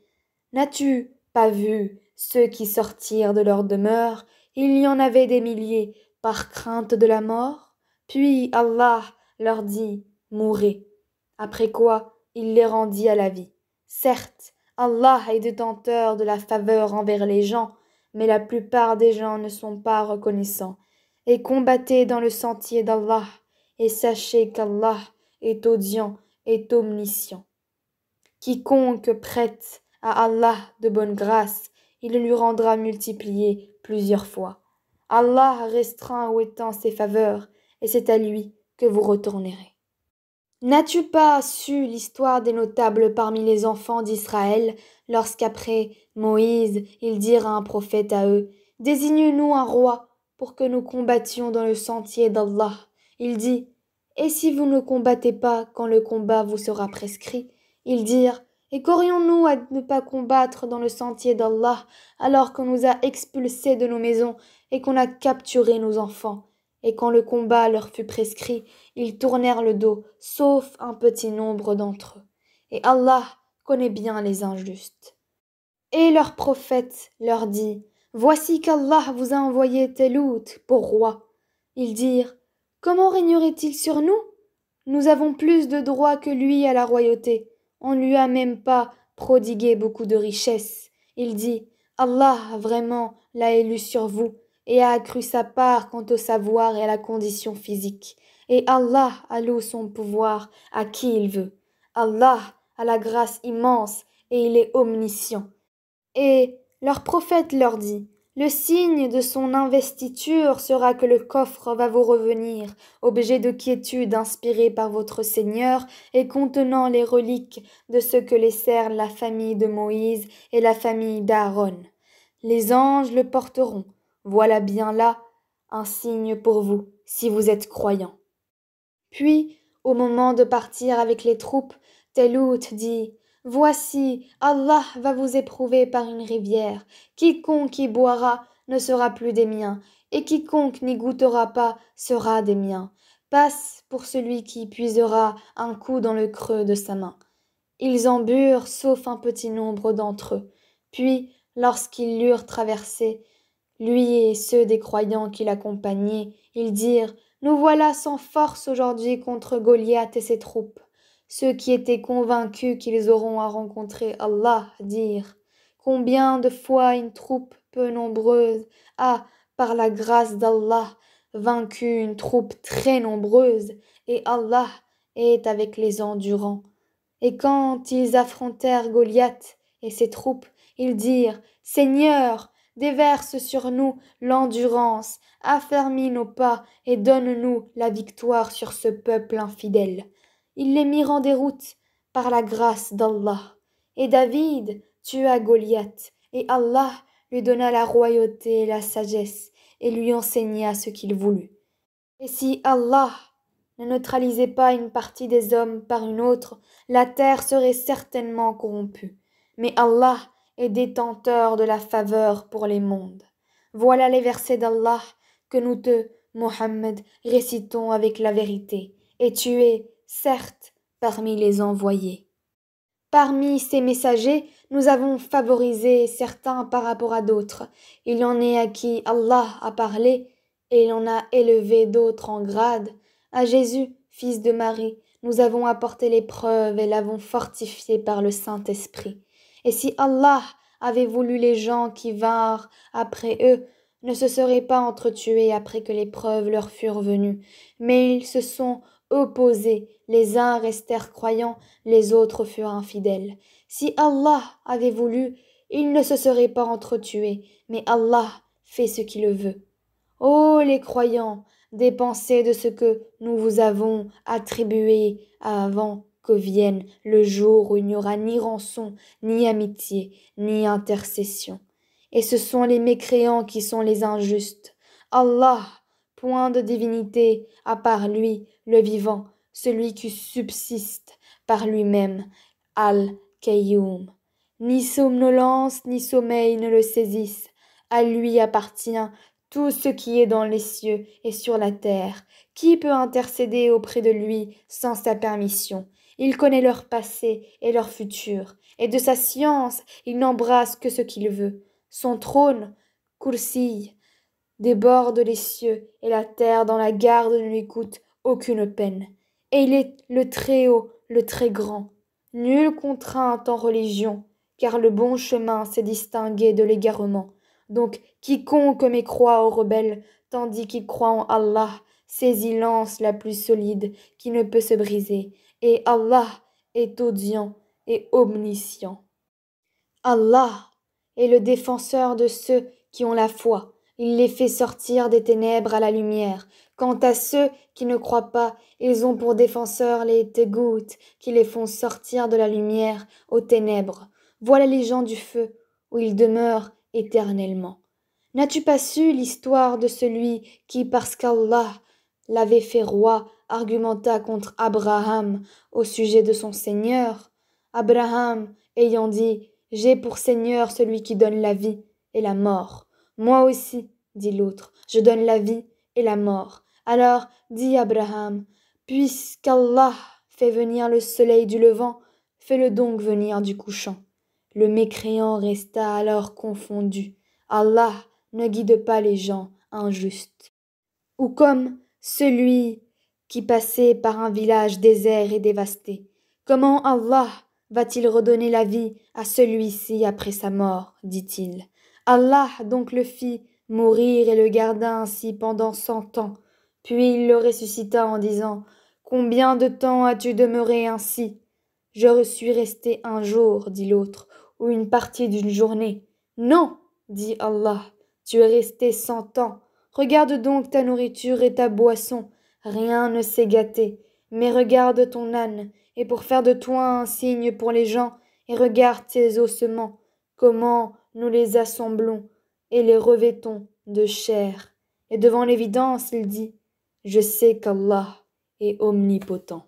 N'as-tu pas vu ceux qui sortirent de leur demeure? Il y en avait des milliers, par crainte de la mort. Puis Allah leur dit, mourez. Après quoi, il les rendit à la vie. Certes, Allah est détenteur de la faveur envers les gens, mais la plupart des gens ne sont pas reconnaissants. Et combattez dans le sentier d'Allah, et sachez qu'Allah est audient, est omniscient. Quiconque prête à Allah de bonne grâce, il lui rendra multiplié plusieurs fois. Allah restreint ou étend ses faveurs, et c'est à lui que vous retournerez. N'as-tu pas su l'histoire des notables parmi les enfants d'Israël, lorsqu'après Moïse, ils dirent à un prophète à eux, « Désigne-nous un roi pour que nous combattions dans le sentier d'Allah. » Il dit, « Et si vous ne combattez pas quand le combat vous sera prescrit ?» Ils dirent, « Et qu'aurions-nous à ne pas combattre dans le sentier d'Allah alors qu'on nous a expulsés de nos maisons et qu'on a capturé nos enfants ?» Et quand le combat leur fut prescrit, ils tournèrent le dos, sauf un petit nombre d'entre eux. Et Allah connaît bien les injustes. Et leur prophète leur dit, « Voici qu'Allah vous a envoyé Télout pour roi. » Ils dirent, « Comment régnerait-il sur nous? Nous avons plus de droit que lui à la royauté. On ne lui a même pas prodigué beaucoup de richesses. » Il dit, « Allah vraiment l'a élu sur vous et a accru sa part quant au savoir et à la condition physique. Et Allah alloue son pouvoir à qui il veut. Allah a la grâce immense et il est omniscient. » Et leur prophète leur dit, « Le signe de son investiture sera que le coffre va vous revenir, objet de quiétude inspiré par votre Seigneur et contenant les reliques de ce que laissèrent la famille de Moïse et la famille d'Aaron. Les anges le porteront. Voilà bien là un signe pour vous, si vous êtes croyants. » Puis, au moment de partir avec les troupes, Télout dit, « Voici, Allah va vous éprouver par une rivière. Quiconque y boira ne sera plus des miens, et quiconque n'y goûtera pas sera des miens. Passe pour celui qui puisera un coup dans le creux de sa main. » Ils en burent, sauf un petit nombre d'entre eux. Puis, lorsqu'ils l'eurent traversé, lui et ceux des croyants qui l'accompagnaient, ils dirent, « Nous voilà sans force aujourd'hui contre Goliath et ses troupes. » Ceux qui étaient convaincus qu'ils auront à rencontrer Allah dirent, « Combien de fois une troupe peu nombreuse a, par la grâce d'Allah, vaincu une troupe très nombreuse, et Allah est avec les endurants. » Et quand ils affrontèrent Goliath et ses troupes, ils dirent, « Seigneur, déverse sur nous l'endurance, affermis nos pas et donne-nous la victoire sur ce peuple infidèle. » Il les mirent en déroute par la grâce d'Allah. Et David tua Goliath, et Allah lui donna la royauté et la sagesse, et lui enseigna ce qu'il voulut. Et si Allah ne neutralisait pas une partie des hommes par une autre, la terre serait certainement corrompue. Mais Allah est détenteur de la faveur pour les mondes. Voilà les versets d'Allah que nous Mohammed, récitons avec la vérité. Et tu es, certes, parmi les envoyés. Parmi ces messagers, nous avons favorisé certains par rapport à d'autres. Il y en est à qui Allah a parlé, et il en a élevé d'autres en grade. À Jésus, fils de Marie, nous avons apporté l'épreuve et l'avons fortifié par le Saint-Esprit. Et si Allah avait voulu les gens qui vinrent après eux ne se seraient pas entretués après que les preuves leur furent venues, mais ils se sont opposés, les uns restèrent croyants, les autres furent infidèles. Si Allah avait voulu, ils ne se seraient pas entretués, mais Allah fait ce qu'il veut. Ô les croyants, dépensez de ce que nous vous avons attribué avant que vienne le jour où il n'y aura ni rançon, ni amitié, ni intercession. Et ce sont les mécréants qui sont les injustes. Allah, point de divinité à part lui, le vivant, celui qui subsiste par lui-même, Al-Qayyum. Ni somnolence ni sommeil ne le saisissent. À lui appartient tout ce qui est dans les cieux et sur la terre. Qui peut intercéder auprès de lui sans sa permission? Il connaît leur passé et leur futur, et de sa science il n'embrasse que ce qu'il veut. Son trône, Kursi, déborde les cieux, et la terre dans la garde ne lui coûte aucune peine. Et il est le Très-Haut, le Très-Grand. Nulle contrainte en religion, car le bon chemin s'est distingué de l'égarement. Donc quiconque mécroit aux rebelles, tandis qu'il croit en Allah, saisit l'anse la plus solide qui ne peut se briser, et Allah est audient et omniscient. Allah est le défenseur de ceux qui ont la foi. Il les fait sortir des ténèbres à la lumière. Quant à ceux qui ne croient pas, ils ont pour défenseurs les tégoutes qui les font sortir de la lumière aux ténèbres. Voilà les gens du feu, où ils demeurent éternellement. N'as-tu pas su l'histoire de celui qui, parce qu'Allah l'avait fait roi, argumenta contre Abraham au sujet de son Seigneur? Abraham, ayant dit « J'ai pour Seigneur celui qui donne la vie et la mort. » Moi aussi, dit l'autre, je donne la vie et la mort. Alors dit Abraham, puisqu'Allah fait venir le soleil du levant, fais-le donc venir du couchant. Le mécréant resta alors confondu. Allah ne guide pas les gens injustes. Ou comme celui qui passait par un village désert et dévasté. Comment Allah va-t-il redonner la vie à celui-ci après sa mort, dit-il. Allah donc le fit mourir et le garda ainsi pendant 100 ans. Puis il le ressuscita en disant « Combien de temps as-tu demeuré ainsi ?» « Je suis resté un jour, dit l'autre, ou une partie d'une journée. »« Non, dit Allah, tu es resté 100 ans. Regarde donc ta nourriture et ta boisson. Rien ne s'est gâté. Mais regarde ton âne, et pour faire de toi un signe pour les gens, et regarde tes ossements, comment nous les assemblons et les revêtons de chair. Et devant l'évidence, il dit, je sais qu'Allah est omnipotent.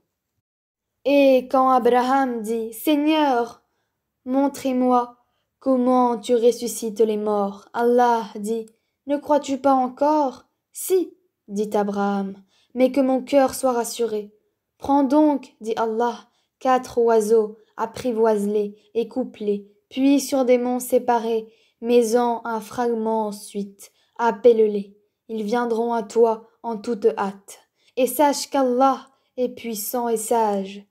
Et quand Abraham dit, Seigneur, montrez-moi comment tu ressuscites les morts, Allah dit, ne crois-tu pas encore? Si, dit Abraham, mais que mon cœur soit rassuré. Prends donc, dit Allah, 4 oiseaux, apprivoise-les et coupe-les, puis sur des monts séparés, mets-en un fragment ensuite, appelle-les. Ils viendront à toi en toute hâte. Et sache qu'Allah est puissant et sage.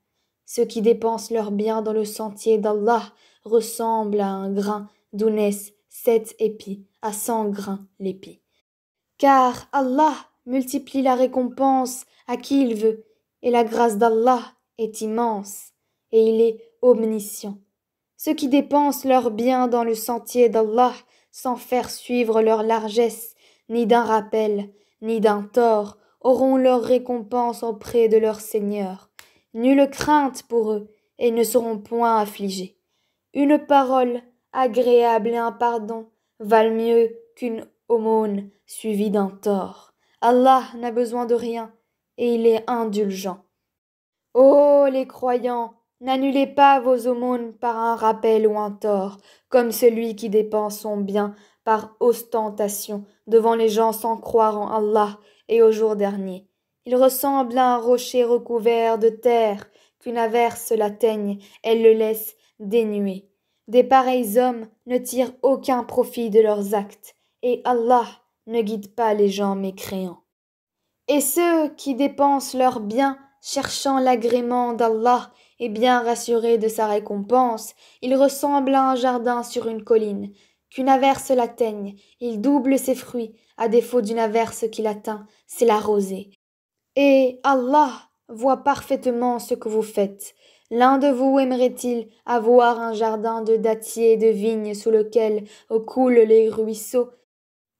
Ceux qui dépensent leurs biens dans le sentier d'Allah ressemblent à un grain d'où naissent 7 épis, à 100 grains l'épi. Car Allah multiplie la récompense à qui il veut, et la grâce d'Allah est immense, et il est omniscient. Ceux qui dépensent leurs biens dans le sentier d'Allah sans faire suivre leur largesse, ni d'un rappel, ni d'un tort, auront leur récompense auprès de leur Seigneur. Nulle crainte pour eux, et ne seront point affligés. Une parole agréable et un pardon valent mieux qu'une aumône suivie d'un tort. Allah n'a besoin de rien, et il est indulgent. Ô les croyants, n'annulez pas vos aumônes par un rappel ou un tort, comme celui qui dépense son bien par ostentation devant les gens sans croire en Allah et au jour dernier. Il ressemble à un rocher recouvert de terre, qu'une averse l'atteigne, elle le laisse dénué. Des pareils hommes ne tirent aucun profit de leurs actes, et Allah ne guide pas les gens mécréants. Et ceux qui dépensent leurs biens cherchant l'agrément d'Allah et bien rassurés de sa récompense, ils ressemblent à un jardin sur une colline, qu'une averse l'atteigne, il double ses fruits, à défaut d'une averse qui l'atteint, c'est la rosée. Et Allah voit parfaitement ce que vous faites. L'un de vous aimerait-il avoir un jardin de dattiers et de vignes sous lequel coulent les ruisseaux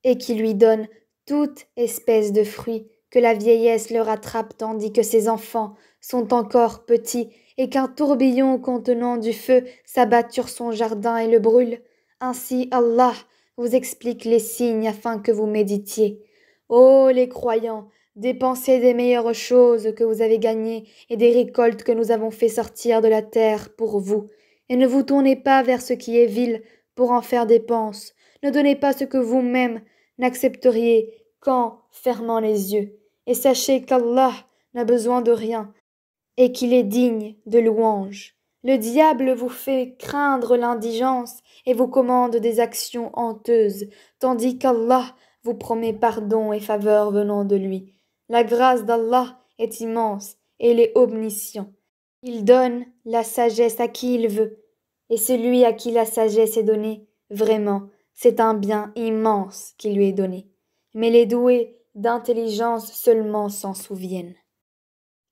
et qui lui donne toute espèce de fruits, que la vieillesse le rattrape tandis que ses enfants sont encore petits et qu'un tourbillon contenant du feu s'abatte sur son jardin et le brûle. Ainsi Allah vous explique les signes afin que vous méditiez. Ô les croyants, dépensez des meilleures choses que vous avez gagnées et des récoltes que nous avons fait sortir de la terre pour vous. Et ne vous tournez pas vers ce qui est vil pour en faire dépense. Ne donnez pas ce que vous-même n'accepteriez qu'en fermant les yeux. Et sachez qu'Allah n'a besoin de rien et qu'il est digne de louange. Le diable vous fait craindre l'indigence et vous commande des actions honteuses, tandis qu'Allah vous promet pardon et faveur venant de lui. La grâce d'Allah est immense et il est omniscient. Il donne la sagesse à qui il veut, et celui à qui la sagesse est donnée, vraiment, c'est un bien immense qui lui est donné. Mais les doués d'intelligence seulement s'en souviennent.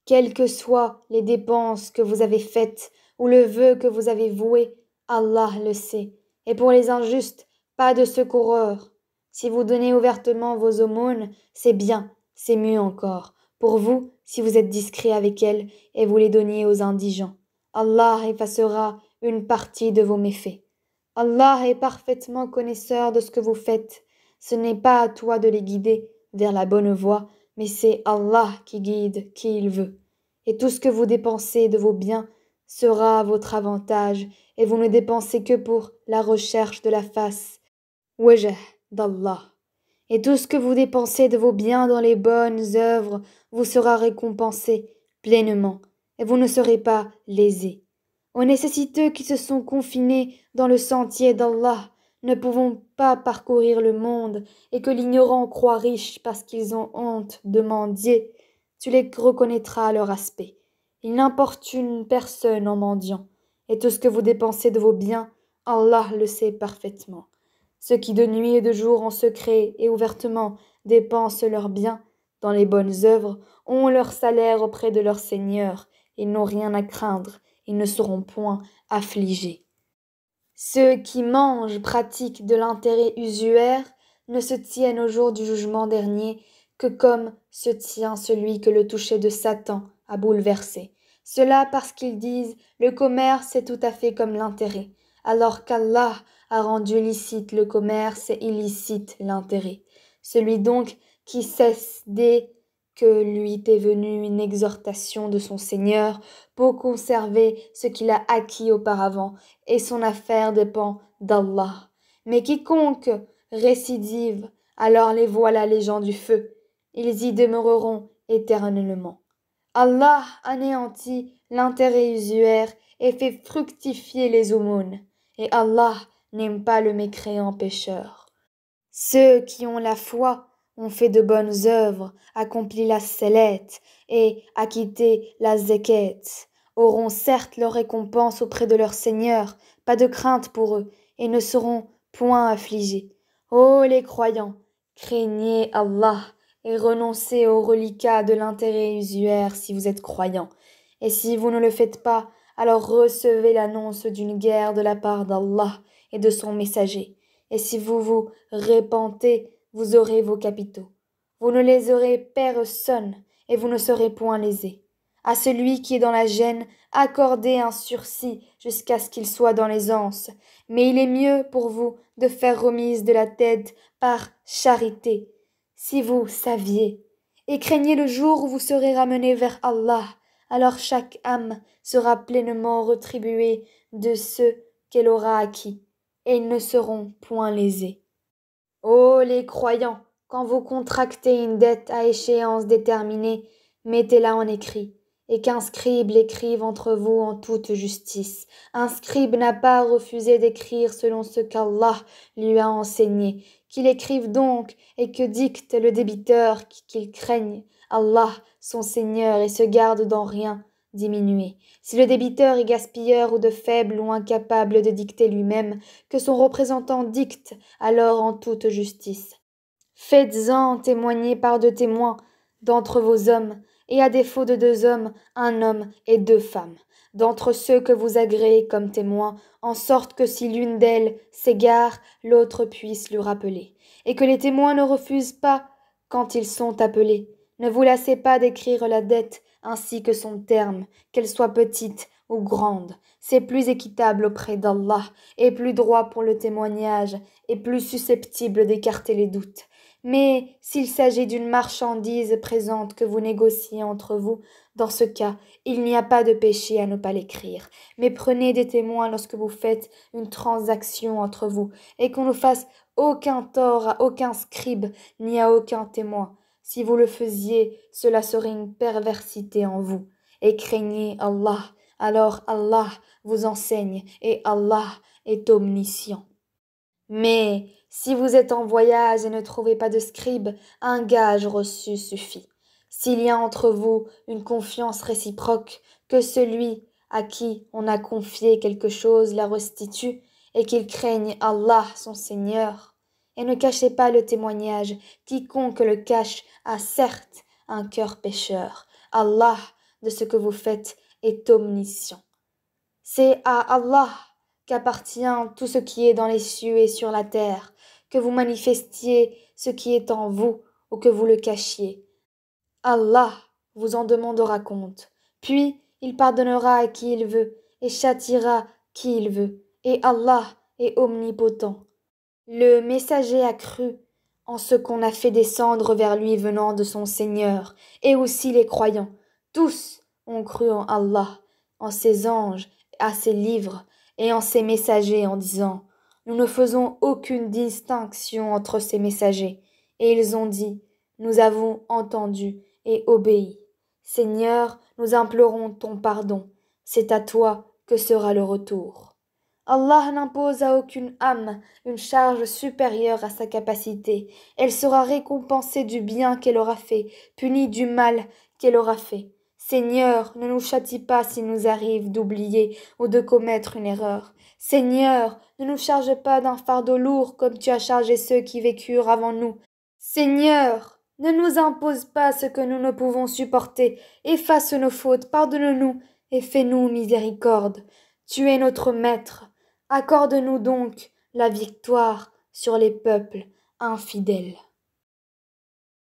Quelles que soient les dépenses que vous avez faites ou le vœu que vous avez voué, Allah le sait. Et pour les injustes, pas de secoureur. Si vous donnez ouvertement vos aumônes, c'est bien, c'est mieux encore. Pour vous, si vous êtes discret avec elles et vous les donniez aux indigents, Allah effacera une partie de vos méfaits. Allah est parfaitement connaisseur de ce que vous faites. Ce n'est pas à toi de les guider vers la bonne voie, mais c'est Allah qui guide qui il veut. Et tout ce que vous dépensez de vos biens sera à votre avantage, et vous ne dépensez que pour la recherche de la face, wajh d'Allah. Et tout ce que vous dépensez de vos biens dans les bonnes œuvres vous sera récompensé pleinement, et vous ne serez pas lésés. Aux nécessiteux qui se sont confinés dans le sentier d'Allah, ne pouvons pas parcourir le monde, et que l'ignorant croit riche parce qu'ils ont honte de mendier, tu les reconnaîtras à leur aspect. Ils n'importunent personne en mendiant, et tout ce que vous dépensez de vos biens, Allah le sait parfaitement. Ceux qui de nuit et de jour en secret et ouvertement dépensent leurs biens dans les bonnes œuvres ont leur salaire auprès de leur Seigneur, ils n'ont rien à craindre, ils ne seront point affligés. Ceux qui mangent pratiquent de l'intérêt usuaire ne se tiennent au jour du jugement dernier que comme se tient celui que le toucher de Satan a bouleversé. Cela parce qu'ils disent le commerce est tout à fait comme l'intérêt, alors qu'Allah a rendu licite le commerce et illicite l'intérêt. Celui donc qui cesse dès que lui est venue une exhortation de son Seigneur pour conserver ce qu'il a acquis auparavant, et son affaire dépend d'Allah. Mais quiconque récidive, alors les voilà les gens du feu, ils y demeureront éternellement. Allah anéantit l'intérêt usuaire et fait fructifier les aumônes, et Allah n'aime pas le mécréant pécheur. Ceux qui ont la foi ont fait de bonnes œuvres, accompli la selette et acquitté la zakat, auront certes leur récompense auprès de leur Seigneur, pas de crainte pour eux, et ne seront point affligés. Ô les croyants, craignez Allah et renoncez aux reliquats de l'intérêt usuaire si vous êtes croyants. Et si vous ne le faites pas, alors recevez l'annonce d'une guerre de la part d'Allah et de son messager. Et si vous vous repentez, vous aurez vos capitaux. Vous ne les aurez personne, et vous ne serez point lésés. À celui qui est dans la gêne, accordez un sursis jusqu'à ce qu'il soit dans l'aisance. Mais il est mieux pour vous de faire remise de la tête par charité, si vous saviez. Et craignez le jour où vous serez ramenés vers Allah. Alors chaque âme sera pleinement retribuée de ce qu'elle aura acquis, et ils ne seront point lésés. Ô les croyants, quand vous contractez une dette à échéance déterminée, mettez-la en écrit, et qu'un scribe l'écrive entre vous en toute justice. Un scribe n'a pas refusé d'écrire selon ce qu'Allah lui a enseigné. Qu'il écrive donc, et que dicte le débiteur qu'il craigne Allah, son Seigneur, et se garde dans rien diminué. Si le débiteur est gaspilleur ou de faible ou incapable de dicter lui-même, que son représentant dicte alors en toute justice. Faites-en témoigner par deux témoins d'entre vos hommes, et à défaut de deux hommes, un homme et deux femmes, d'entre ceux que vous agréez comme témoins, en sorte que si l'une d'elles s'égare, l'autre puisse lui rappeler, et que les témoins ne refusent pas quand ils sont appelés. Ne vous lassez pas d'écrire la dette ainsi que son terme, qu'elle soit petite ou grande. C'est plus équitable auprès d'Allah, et plus droit pour le témoignage, et plus susceptible d'écarter les doutes. Mais s'il s'agit d'une marchandise présente que vous négociez entre vous, dans ce cas, il n'y a pas de péché à ne pas l'écrire. Mais prenez des témoins lorsque vous faites une transaction entre vous, et qu'on ne fasse aucun tort à aucun scribe ni à aucun témoin. Si vous le faisiez, cela serait une perversité en vous. Et craignez Allah, alors Allah vous enseigne, et Allah est omniscient. Mais si vous êtes en voyage et ne trouvez pas de scribe, un gage reçu suffit. S'il y a entre vous une confiance réciproque, que celui à qui on a confié quelque chose la restitue, et qu'il craigne Allah son Seigneur. Et ne cachez pas le témoignage, quiconque le cache a certes un cœur pécheur. Allah, de ce que vous faites, est omniscient. C'est à Allah qu'appartient tout ce qui est dans les cieux et sur la terre, que vous manifestiez ce qui est en vous ou que vous le cachiez. Allah vous en demandera compte, puis il pardonnera à qui il veut et châtiera qui il veut, et Allah est omnipotent. Le messager a cru en ce qu'on a fait descendre vers lui venant de son Seigneur, et aussi les croyants. Tous ont cru en Allah, en ses anges, à ses livres et en ses messagers en disant « Nous ne faisons aucune distinction entre ces messagers. » Et ils ont dit « Nous avons entendu et obéi. Seigneur, nous implorons ton pardon. C'est à toi que sera le retour. » Allah n'impose à aucune âme une charge supérieure à sa capacité. Elle sera récompensée du bien qu'elle aura fait, punie du mal qu'elle aura fait. Seigneur, ne nous châtie pas s'il nous arrive d'oublier ou de commettre une erreur. Seigneur, ne nous charge pas d'un fardeau lourd comme tu as chargé ceux qui vécurent avant nous. Seigneur, ne nous impose pas ce que nous ne pouvons supporter. Efface nos fautes, pardonne-nous et fais-nous miséricorde. Tu es notre Maître. Accorde-nous donc la victoire sur les peuples infidèles.